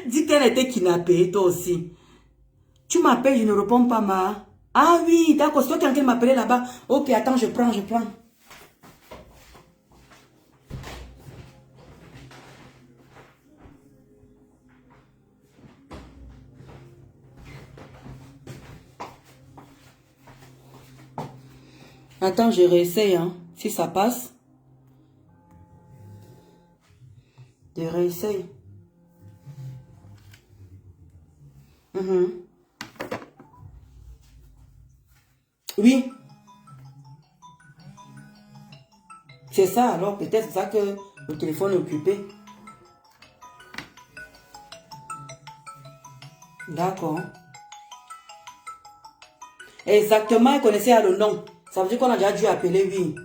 Speaker 1: Dis qu'elle était kidnappée, toi aussi. Tu m'appelles, je ne réponds pas, ma. Ah oui, d'accord, c'est toi qui es en train de m'appeler là-bas. Ok, attends, je prends. Attends, je réessaye, hein. Si ça passe. Je réessaye. Oui. C'est ça, alors peut-être c'est ça que le téléphone est occupé. D'accord. Exactement, elle connaissait le nom. Ça veut dire qu'on a déjà dû appeler, oui.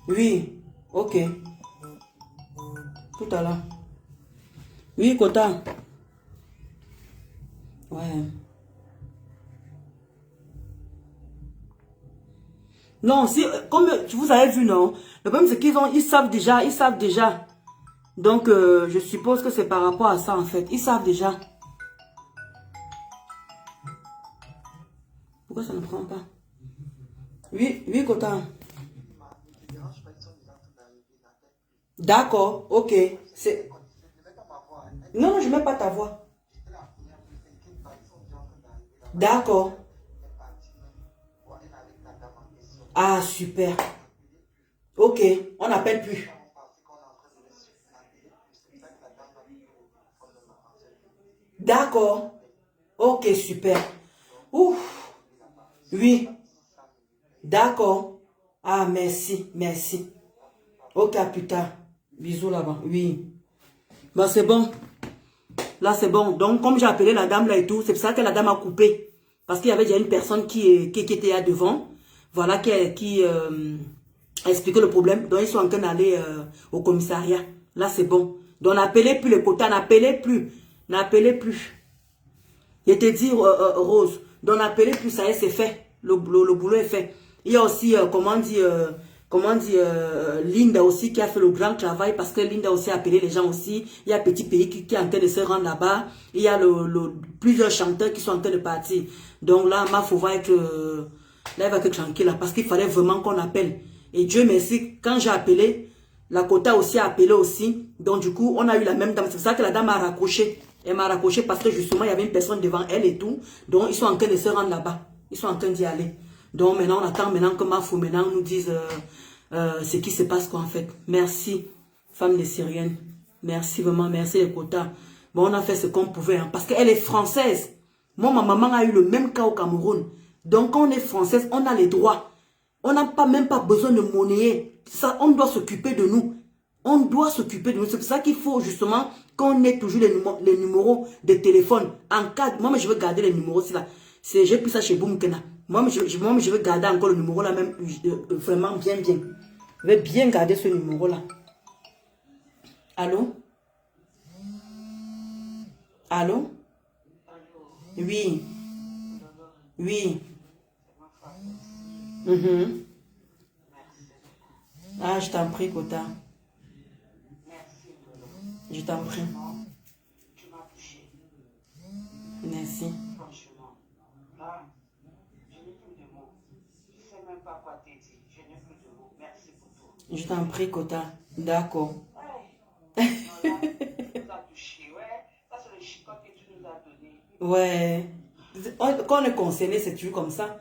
Speaker 1: Oui. Ok. Tout à l'heure. Oui, Kota. Ouais. Non, si, comme vous avez vu, non. Le problème, c'est ils savent déjà, ils savent déjà. Donc, je suppose que c'est par rapport à ça, en fait. Ils savent déjà. Pourquoi ça ne prend pas? Oui, oui, Kota. D'accord, ok. Non, non, je ne mets pas ta voix. D'accord. Ah, super. Ok, on n'appelle plus. D'accord. Ok, super. Ouf. Oui. D'accord. Ah, merci, merci. Ok, à plus tard. Bisous là-bas. Oui. Bah, c'est bon. Là, c'est bon. Donc, comme j'ai appelé la dame là et tout, c'est pour ça que la dame a coupé. Parce qu'il y avait déjà une personne qui était là devant. Voilà, qui a expliqué le problème. Donc, ils sont en train d'aller au commissariat. Là, c'est bon. Donc, n'appelez plus les quotas. N'appelez plus. N'appelez plus. Je te dis, Rose. Donc, n'appelez plus. Ça y est, c'est fait. Le boulot est fait. Il y a aussi, comment dire, Linda aussi qui a fait le grand travail parce que Linda aussi a appelé les gens aussi. Il y a Petit Pays qui est en train de se rendre là-bas. Il y a plusieurs chanteurs qui sont en train de partir. Donc là, ma faut va être, là, elle va être tranquille là, parce qu'il fallait vraiment qu'on appelle. Et Dieu merci, quand j'ai appelé, la quota aussi a appelé aussi. Donc du coup, on a eu la même dame. C'est pour ça que la dame a raccroché. Elle m'a raccroché parce que justement, il y avait une personne devant elle et tout. Donc ils sont en train de se rendre là-bas. Ils sont en train d'y aller. Donc maintenant, on attend maintenant que Mafou maintenant nous dise ce qui se passe quoi en fait. Merci, femme de Syrienne. Merci vraiment, merci les quotas. Bon, on a fait ce qu'on pouvait hein, parce qu'elle est française. Moi, ma maman a eu le même cas au Cameroun. Donc quand on est française, on a les droits. On n'a même pas besoin de monnayer. Ça, on doit s'occuper de nous. On doit s'occuper de nous. C'est pour ça qu'il faut justement qu'on ait toujours les numéros de téléphone. En cas, moi, je veux garder les numéros. J'ai pris ça chez Boumkena. Moi, je veux garder encore le numéro là, même vraiment bien, bien. Je vais bien garder ce numéro là. Allô? Allô? Oui. Oui. Ah, je t'en prie, Kota. Je t'en prie.
Speaker 2: Tu m'as touché.
Speaker 1: Merci.
Speaker 2: Franchement. Là, je n'ai plus de mots. Je ne sais même pas quoi te dire. Je n'ai plus de mots. Merci pour tout.
Speaker 1: Je t'en prie, Kota. D'accord.
Speaker 2: Ouais. Tu nous as touché. Ouais. Ça, c'est le chicote que tu nous as donné.
Speaker 1: Ouais. Quand on est concerné, c'est toujours comme ça.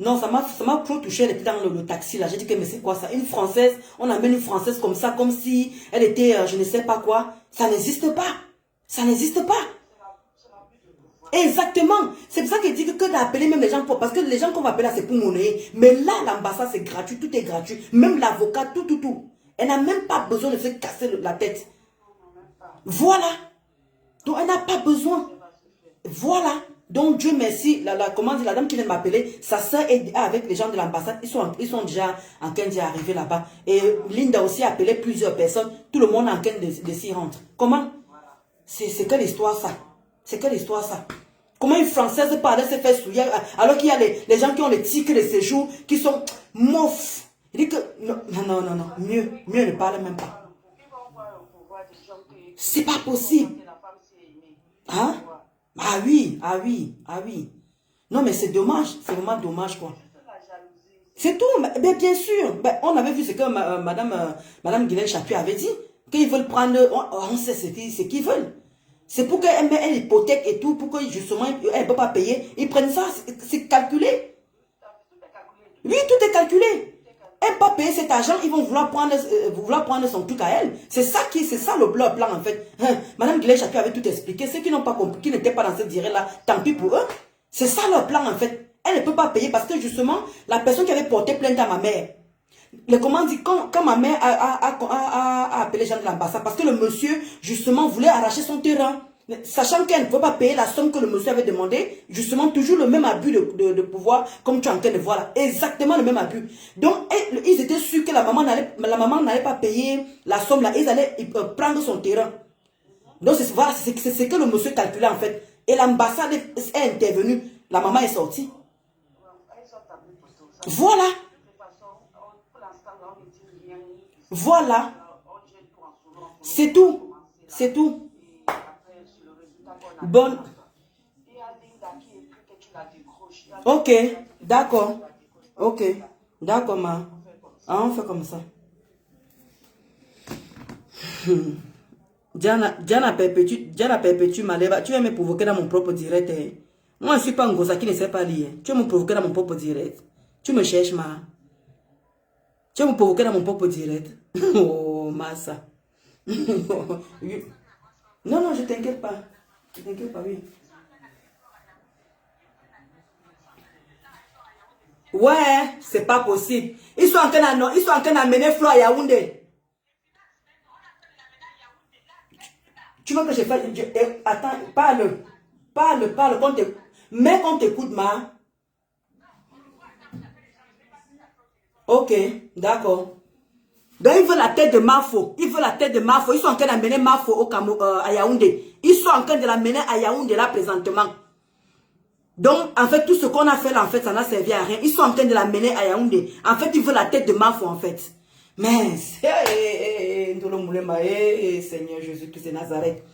Speaker 1: Non, ça m'a trop touché. Elle était dans le taxi là. J'ai dit que mais c'est quoi ça? Une Française, on amène une Française comme ça, comme si elle était, je ne sais pas quoi. Ça n'existe pas. Ça n'existe pas. Exactement. C'est pour ça que je dis que d'appeler même les gens, parce que les gens qu'on va appeler là, c'est pour monnaie. Mais là, l'ambassade, c'est gratuit, tout est gratuit. Même l'avocat, tout. Elle n'a même pas besoin de se casser la tête. Voilà. Donc, elle n'a pas besoin. Voilà. Donc, Dieu merci, la dame qui vient de m'appeler, sa soeur est avec les gens de l'ambassade, ils sont déjà en train d'y arriver là-bas. Et Linda aussi a appelé plusieurs personnes, tout le monde est en train de s'y rendre. Comment? C'est quelle histoire ça? C'est quelle histoire ça? Comment une Française peut aller se faire souiller alors qu'il y a les gens qui ont les tickets de séjour, qui sont moufs. Il dit que, non, mieux ne parle même pas. C'est pas possible. Hein? Ah oui. Non, mais c'est dommage. C'est vraiment dommage, quoi. C'est tout. Mais bien sûr. Ben, on avait vu ce que Madame Guylaine Chapuis avait dit. Qu'ils veulent prendre... On sait ce qu'ils veulent. C'est pour qu'elle met une hypothèque et tout, pour que justement, elle ne peut pas payer. Ils prennent ça, c'est calculé. Oui, tout est calculé. Elle ne peut pas payer cet argent, ils vont vouloir prendre son truc à elle. C'est ça le plan en fait. Madame Guylaine Chapuis avait tout expliqué. Ceux qui n'ont pas compris, qui n'étaient pas dans cette direct-là, tant pis pour eux. C'est ça leur plan en fait. Elle ne peut pas payer parce que justement, la personne qui avait porté plainte à ma mère, quand ma mère a appelé les gens de l'ambassade, parce que le monsieur, justement, voulait arracher son terrain. Sachant qu'elle ne peut pas payer la somme que le monsieur avait demandé, justement, toujours le même abus de pouvoir, comme tu es en train de voir là. Exactement le même abus. Donc, ils étaient sûrs que la maman n'allait pas payer la somme là. Ils allaient prendre son terrain. Donc, c'est voilà, ce que le monsieur calculait en fait. Et l'ambassade est intervenue. La maman est sortie. Voilà. Voilà. C'est tout. C'est tout. Bonne. Ok, d'accord. Ok, d'accord, ma. Ah, on fait comme ça. Diana perpétue Maleva. Tu vas me provoquer dans mon propre direct. Hein. Moi, je ne suis pas un gosse qui ne sait pas lire. Tu vas me provoquer dans mon propre direct. Tu me cherches, ma. Tu vas me provoquer dans mon propre direct. Oh, Massa. Oui. Non, non, je t'inquiète pas. Je t'inquiète pas, oui. Ouais, c'est pas possible. Ils sont en train d'amener Flo à Yaoundé. Tu veux que je fasse... attends, parle. Parle. Mais qu'on t'écoute, ma. Ok, d'accord. Donc, ils veulent la tête de Mafo. Ils sont en train d'amener Mafo à Yaoundé. Ils sont en train de l'amener à Yaoundé là présentement. Donc, en fait, tout ce qu'on a fait là, en fait, ça n'a servi à rien. Ils sont en train de l'amener à Yaoundé. En fait, ils veulent la tête de Mafo, en fait. Mais, Seigneur Jésus-Christ de Nazareth.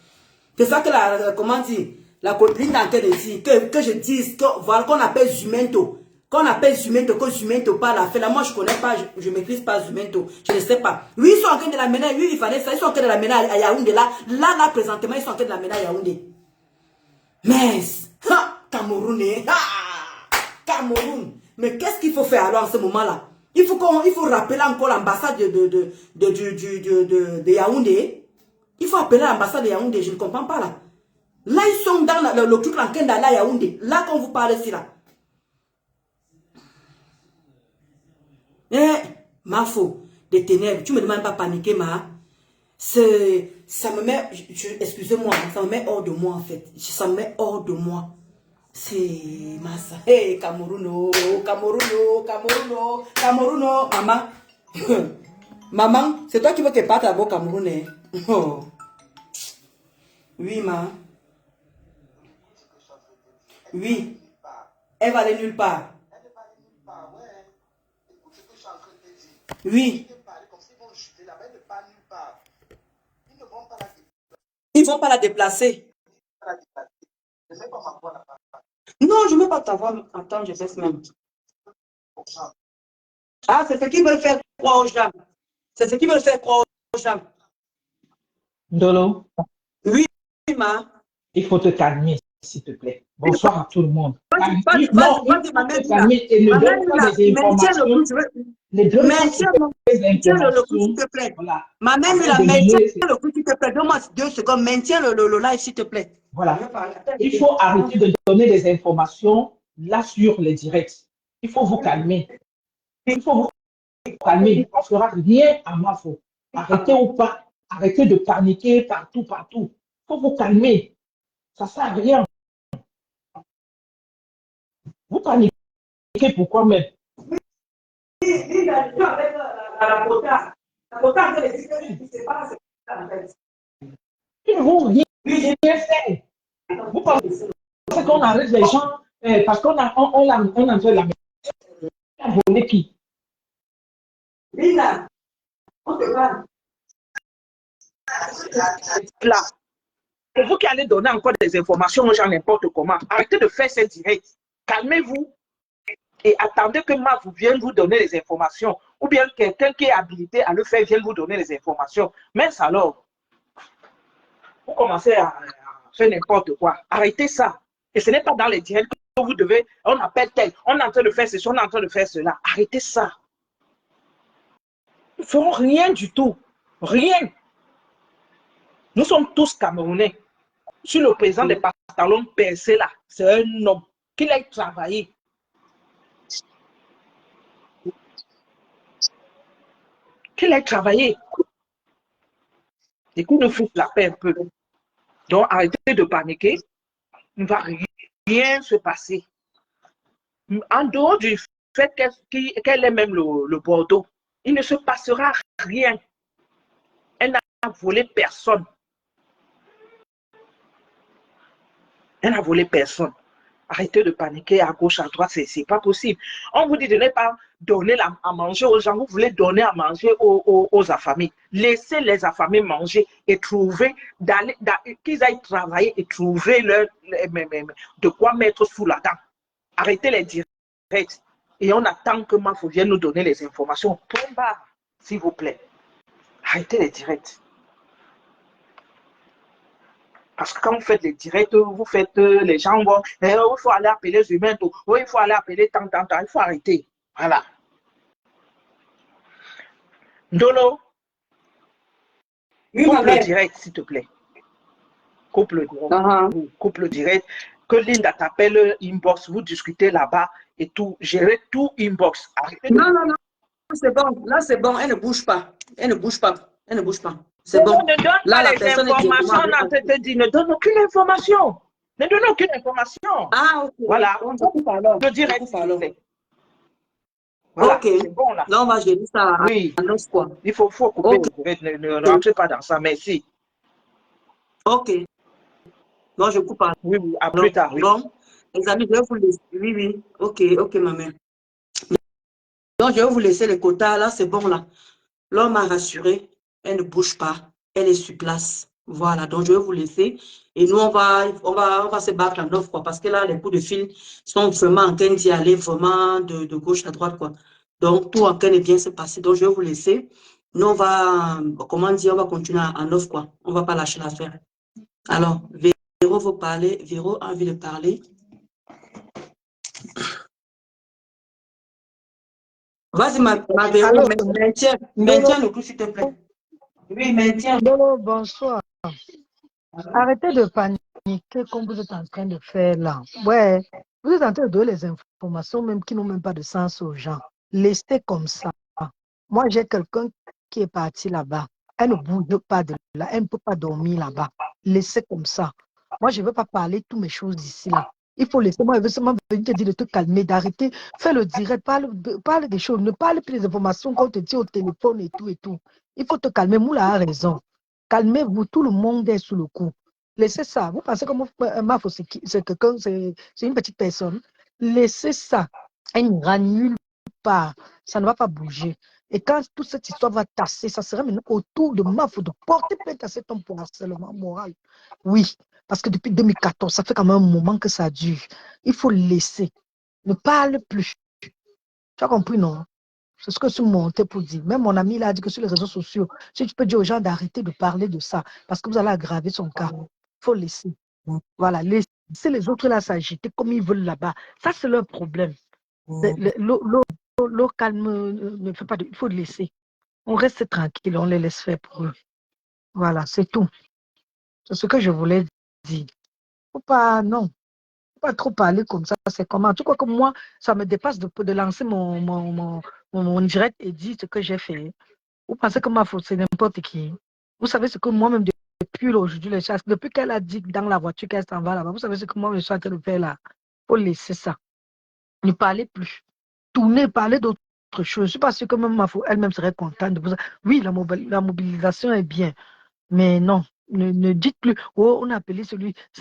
Speaker 1: C'est ça que comment dire, la copine est en train de dire, que je dise, voilà, qu'on appelle Zumento. Que Zumento parle à faire. Là, moi, je connais pas, je maîtrise pas Zumento. Je ne sais pas. Oui, ils sont en train de l'amener, oui, il fallait ça. Ils sont en train de l'amener à Yaoundé. Là, présentement, ils sont en train de l'amener à Yaoundé. Mais, Cameroun, Cameroun. Mais qu'est-ce qu'il faut faire alors en ce moment-là? Il faut rappeler encore l'ambassade de Yaoundé. Il faut appeler l'ambassade de Yaoundé, je ne comprends pas là. Là, ils sont dans le truc en train d'aller à Yaoundé. Là, quand vous parlez ici, là. Ma faux, des ténèbres. Tu me demandes pas paniquer, ma. Ça me met, excusez-moi, ça me met hors de moi en fait. Ça me met hors de moi. C'est massa. Hey, Cameroun, maman. Maman, c'est toi qui veux que parte là-bas au Cameroun, hein? Oh. Oui, ma. Oui. Elle va aller nulle part. Oui. Ils vont pas la déplacer. Non, je ne veux pas t'avoir. Attends, je sais même. Ah, c'est ce qu'ils veulent faire croire aux gens. C'est ce qu'ils veulent faire croire aux gens.
Speaker 4: Ndolo,
Speaker 1: Oui, ma.
Speaker 4: il faut te calmer, s'il te plaît. Bonsoir à tout le monde. Non, il faut te
Speaker 1: calmer
Speaker 4: et ne donne pas des informations. Ne donne pas des informations.
Speaker 1: S'il te plaît.
Speaker 4: Voilà.
Speaker 1: Ma mère, maintiens le coup, s'il te plaît. Donne-moi 2 secondes. Maintiens le live, s'il te plaît.
Speaker 4: Voilà. Il faut arrêter de donner des informations là sur les directs. Il faut vous calmer. Il faut vous calmer. On ne fera rien à ma faute. Arrêtez ou pas. Arrêtez de paniquer partout. Il faut vous calmer. Ça ne sert à rien. Vous paniquez pourquoi même? Ils ne vont rien faire. Vous pensez qu'on arrête les gens parce qu'on a entré la maison. On a volé qui?
Speaker 1: Linda, on te parle.
Speaker 4: Là. C'est vous qui allez donner encore des informations aux gens n'importe comment. Arrêtez de faire ces directs. Calmez-vous et attendez que Ma vous vienne vous donner les informations. Ou bien quelqu'un qui est habilité à le faire vienne vous donner les informations. Mais alors, vous commencez à faire n'importe quoi. Arrêtez ça. Et ce n'est pas dans les directs que vous devez, on appelle tel, on est en train de faire ceci, on est en train de faire cela. Arrêtez ça. Ils ne feront rien du tout. Rien. Nous sommes tous Camerounais. Sur le président des pantalons percés là, c'est un homme qui aille travailler. Qu'il aille travailler. Et qu'on nous foute la paix un peu. Donc, arrêtez de paniquer. Il ne va rien se passer. En dehors du fait qu'elle ait même le Bordeaux, il ne se passera rien. Elle n'a volé personne. Elle n'a volé personne. Arrêtez de paniquer à gauche, à droite, c'est pas possible. On vous dit de ne pas donner à manger aux gens, vous voulez donner à manger aux affamés. Laissez les affamés manger et trouver, qu'ils aillent travailler et trouver de quoi mettre sous la dent. Arrêtez les directs. Et on attend que Mafo vienne nous donner les informations. Point barre, s'il vous plaît. Arrêtez les directs. Parce que quand vous faites les directs, vous faites les gens vont, il faut aller appeler les humains, il faut aller appeler tant, il faut arrêter. Voilà. Ndolo, couple direct, s'il te plaît. Couple direct. Couple direct. Que Linda t'appelle inbox, vous discutez là-bas et tout. Gérez tout inbox. Arrêtez
Speaker 1: non, c'est bon. Là, c'est bon. Elle ne bouge pas. Elle ne bouge pas. Elle ne bouge pas. C'est bon.
Speaker 4: Ne donne
Speaker 1: là,
Speaker 4: pas
Speaker 1: la
Speaker 4: les
Speaker 1: personne
Speaker 4: informations. Ne donne aucune information. Ne donne aucune information.
Speaker 1: Ah, ok.
Speaker 4: Voilà.
Speaker 1: Bon, je coupe alors.
Speaker 4: Le direct,
Speaker 1: s'il vous plaît.
Speaker 4: Voilà,
Speaker 1: ok.
Speaker 4: c'est bon là.
Speaker 1: Là, on va gérer ça
Speaker 4: oui.
Speaker 1: à notre fois.
Speaker 4: Il faut couper le direct. Ne rentrez pas dans ça. Merci.
Speaker 1: Ok. Non, je coupe alors.
Speaker 4: Oui, à plus tard. Oui.
Speaker 1: Bon, les amis, je vais vous laisser. Oui. Ok, ma mère. Donc, je vais vous laisser les quotas. Là, c'est bon, là. L'homme m'a rassuré. Elle ne bouge pas. Elle est sur place. Voilà. Donc, je vais vous laisser. Et nous, on va se battre en offre, quoi. Parce que là, les coups de fil sont vraiment en train d'y aller vraiment de gauche à droite, quoi. Donc, tout en train de bien se passer. Donc, je vais vous laisser. Nous, on va, comment dire, on va continuer en offre, quoi. On ne va pas lâcher l'affaire. Alors, Véro veut parler. Véro a envie de parler. Vas-y, ma Véro, maintiens le coup, s'il te plaît. Oui, maintiens.
Speaker 5: Bonsoir. Arrêtez de paniquer comme vous êtes en train de faire là. Ouais, vous êtes en train de donner les informations même qui n'ont même pas de sens aux gens. Laissez comme ça. Moi, j'ai quelqu'un qui est parti là-bas. Elle ne bouge pas de là. Elle ne peut pas dormir là-bas. Laissez comme ça. Moi, je ne veux pas parler de toutes mes choses d'ici là. Il faut laisser. Moi, je veux seulement venir te dire de te calmer, d'arrêter. Fais le direct. Parle des choses. Ne parle plus des informations qu'on te dit au téléphone et tout et tout. Il faut te calmer. Moula a raison. Calmez-vous. Tout le monde est sous le coup. Laissez ça. Vous pensez que Mafo, c'est quelqu'un, c'est une petite personne. Laissez ça. Elle n'ira nulle part. Ça ne va pas bouger. Et quand toute cette histoire va tasser, ça sera maintenant autour de Mafo de porter plainte à cet homme pour harcèlement moral. Oui, parce que depuis 2014, ça fait quand même un moment que ça dure. Il faut laisser. Ne parle plus. Tu as compris, non? C'est ce que je suis monté pour dire. Même mon ami, il a dit que sur les réseaux sociaux, si tu peux dire aux gens d'arrêter de parler de ça, parce que vous allez aggraver son cas. Il faut laisser. Voilà, laisser les autres là s'agiter comme ils veulent là-bas. Ça, c'est leur problème. L'eau calme ne fait pas de... Il faut laisser. On reste tranquille, on les laisse faire pour eux. Voilà, c'est tout. C'est ce que je voulais dire. Faut pas, non. Faut pas trop parler comme ça. C'est comment? Tu crois que moi, ça me dépasse de lancer mon direct et dire ce que j'ai fait. Vous pensez que ma faute, c'est n'importe qui? Vous savez ce que moi-même, depuis aujourd'hui, les chasses, depuis qu'elle a dit dans la voiture qu'elle s'en va là-bas, vous savez ce que moi, je suis en train de faire là? Il faut laisser ça. Ne parlez plus. Tournez, parler d'autres choses. Je ne suis pas sûre que même ma faute, elle-même serait contente de vous. Oui, la mobilisation est bien, mais non. Ne dites plus, oh, on a appelé c'est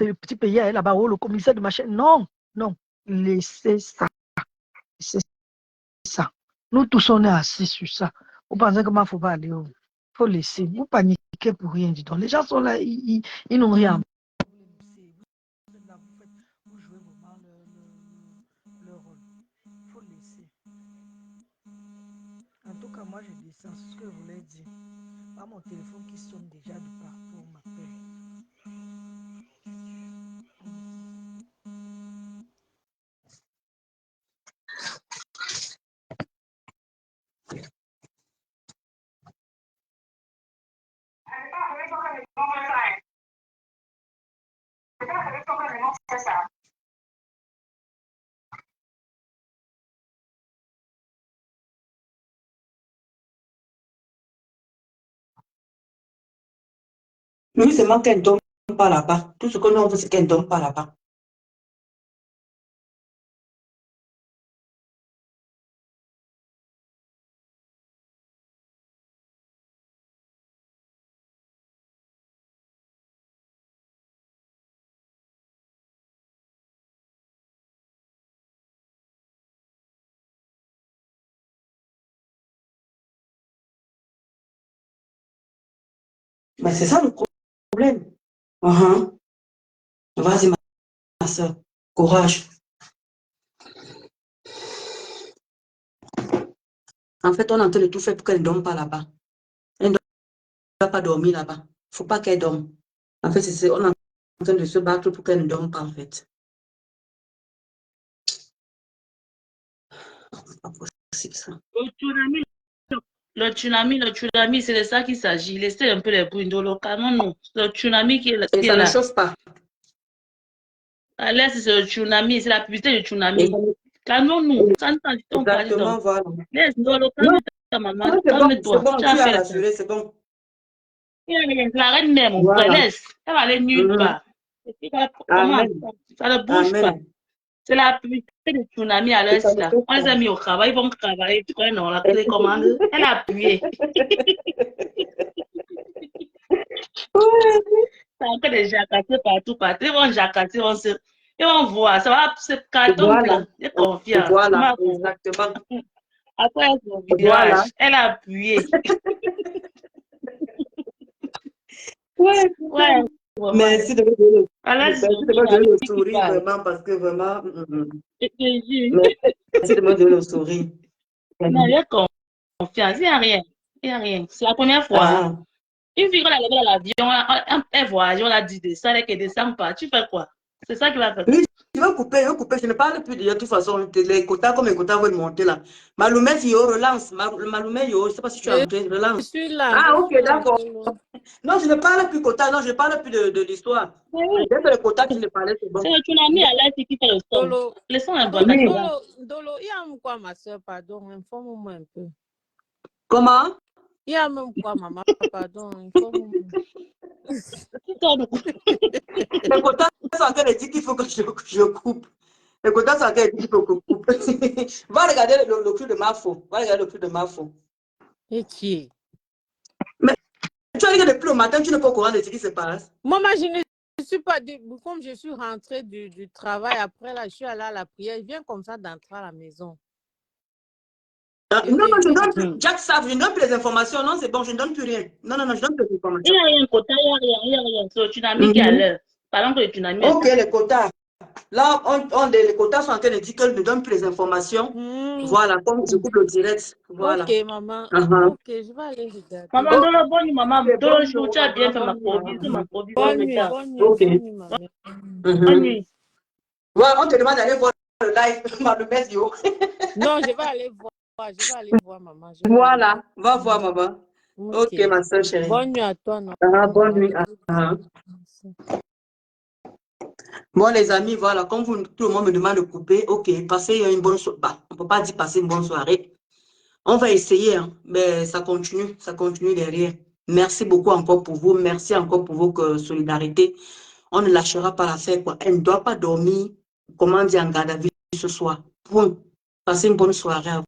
Speaker 5: le petit pays là-bas, oh, le commissaire de machin. Non, non. Laissez ça. Laissez ça. Nous tous, on est assis sur ça. Vous pensez que moi, il ne faut pas aller où? Il faut laisser. Vous paniquez pour rien du tout. Les gens sont là, ils n'ont rien. Vous jouez vraiment le rôle. Il faut laisser. En tout cas, moi, je descends. C'est ce que je voulais dire. Pas mon téléphone qui sonne déjà de partout, on m'appelle. Oui, c'est moi qui tombe
Speaker 1: pas là-bas. Tout ce que nous on veut, c'est qu'elle ne dorme pas là-bas. Mais c'est ça le problème. Vas-y, ma soeur. Courage. En fait, on est en train de tout faire pour qu'elle ne dorme pas là-bas. Elle ne doit pas dormir là-bas. Il ne faut pas qu'elle dorme. En fait, on est en train de se battre pour qu'elle ne dorme pas, en fait. C'est pas possible, ça.
Speaker 6: Le tsunami, c'est de ça qu'il s'agit. Laissez un peu les bruits localement, non. Le tsunami qui est là.
Speaker 1: Et ça ne chauffe pas.
Speaker 6: À l'est, c'est le tsunami, c'est la publicité du tsunami. Calmons-nous.
Speaker 1: Exactement, voilà.
Speaker 6: Laisse, calme ta maman. Calme-toi.
Speaker 1: C'est bon, tu as rassuré, c'est bon.
Speaker 6: La reine mère, mon frère, laisse. Elle va aller nulle part. Comment? Ça ne bouge pas. C'est la publicité du tsunami à l'est, là. On les a mis au travail, ils vont travailler. Tu connais, non, la télécommande. Elle a appuyé. Ça a fait des jacasser partout. Ils vont jacasser, ils vont voir. Ça va se carton.
Speaker 1: Voilà.
Speaker 6: J'ai confiance.
Speaker 1: Voilà, exactement.
Speaker 6: Après son visage, elle a appuyé. Ouais.
Speaker 1: Merci de me donner le sourire, vraiment, parce que vraiment. Merci de me donner le sourire.
Speaker 6: Non, j'ai confiance. Il n'y a rien. C'est la première fois. Une fille, on l'a levé dans l'avion, elle voyage, on l'a dit descend, elle ne descend pas. Tu fais quoi? C'est ça qui va faire.
Speaker 1: Oui, je vais couper. Je ne parle plus de toute façon. Les quotas, comme les quotas vont monter là. Maloumet, il relance. Maloumet, je ne sais pas si tu as entendu, relance.
Speaker 7: Je suis là.
Speaker 1: Ah, ok, d'accord. Non, je ne parle plus quotas, non, je ne parle plus de l'histoire. Dès que les quotas que je ne parlais, c'est bon.
Speaker 6: C'est le tsunami à l'est qui fait le son. Le son est bon.
Speaker 7: Dolo, il y a quoi, ma soeur, pardon, informe-moi un peu.
Speaker 1: Comment?
Speaker 7: Il y a même quoi, maman, pardon, informe-moi.
Speaker 1: Les quotas sont en train de dire qu'il faut que je coupe. Les quotas sont en train de dire qu'il faut que je coupe. Va regarder le cul de Mafo. Va regarder le cul de Mafo.
Speaker 7: Et qui est?
Speaker 1: Mais tu as dit que depuis le matin, tu n'es pas au courant de ce qui se passe.
Speaker 7: Moi, je ne suis pas, comme je suis rentrée du travail, après là, je suis allée à la prière, je viens comme ça d'entrer à la maison.
Speaker 1: Non, je donne plus. Jack savent, je ne donne plus les informations. Non, c'est bon, je ne donne plus rien. Non, je donne plus les informations.
Speaker 6: Il n'y a rien, quota, il n'y a rien. C'est le tsunami qui est à l'heure. Parlons que le tsunami.
Speaker 1: Ok, les quotas. Là, les quotas sont en train de dire qu'elles ne donnent plus les informations. Voilà, comme je coupe le direct. Voilà.
Speaker 7: Ok, maman. Ok, je vais aller regarder.
Speaker 6: Maman, Dolo, bonne nuit, maman. Dolo, tu as bien fait ma provision.
Speaker 7: Bonne nuit, maman.
Speaker 6: Bonne nuit.
Speaker 1: Voilà, on te demande d'aller voir le live, le Mesio.
Speaker 7: Non, je vais aller voir. Je vais aller voir, maman.
Speaker 1: Voilà, va voir, maman. Ok, ma soeur chérie.
Speaker 7: Bonne nuit à toi. Non?
Speaker 1: Bonne nuit. Bon, les amis, voilà, comme tout le monde me demande de couper, ok, passez une bonne soirée. Bah, on ne peut pas dire passer une bonne soirée. On va essayer, hein, mais ça continue derrière. Merci beaucoup encore pour vous. Merci encore pour vos solidarités. On ne lâchera pas l'affaire, quoi. Elle ne doit pas dormir, comment dire, en garde à vue ce soir. Bon, passez une bonne soirée à vous.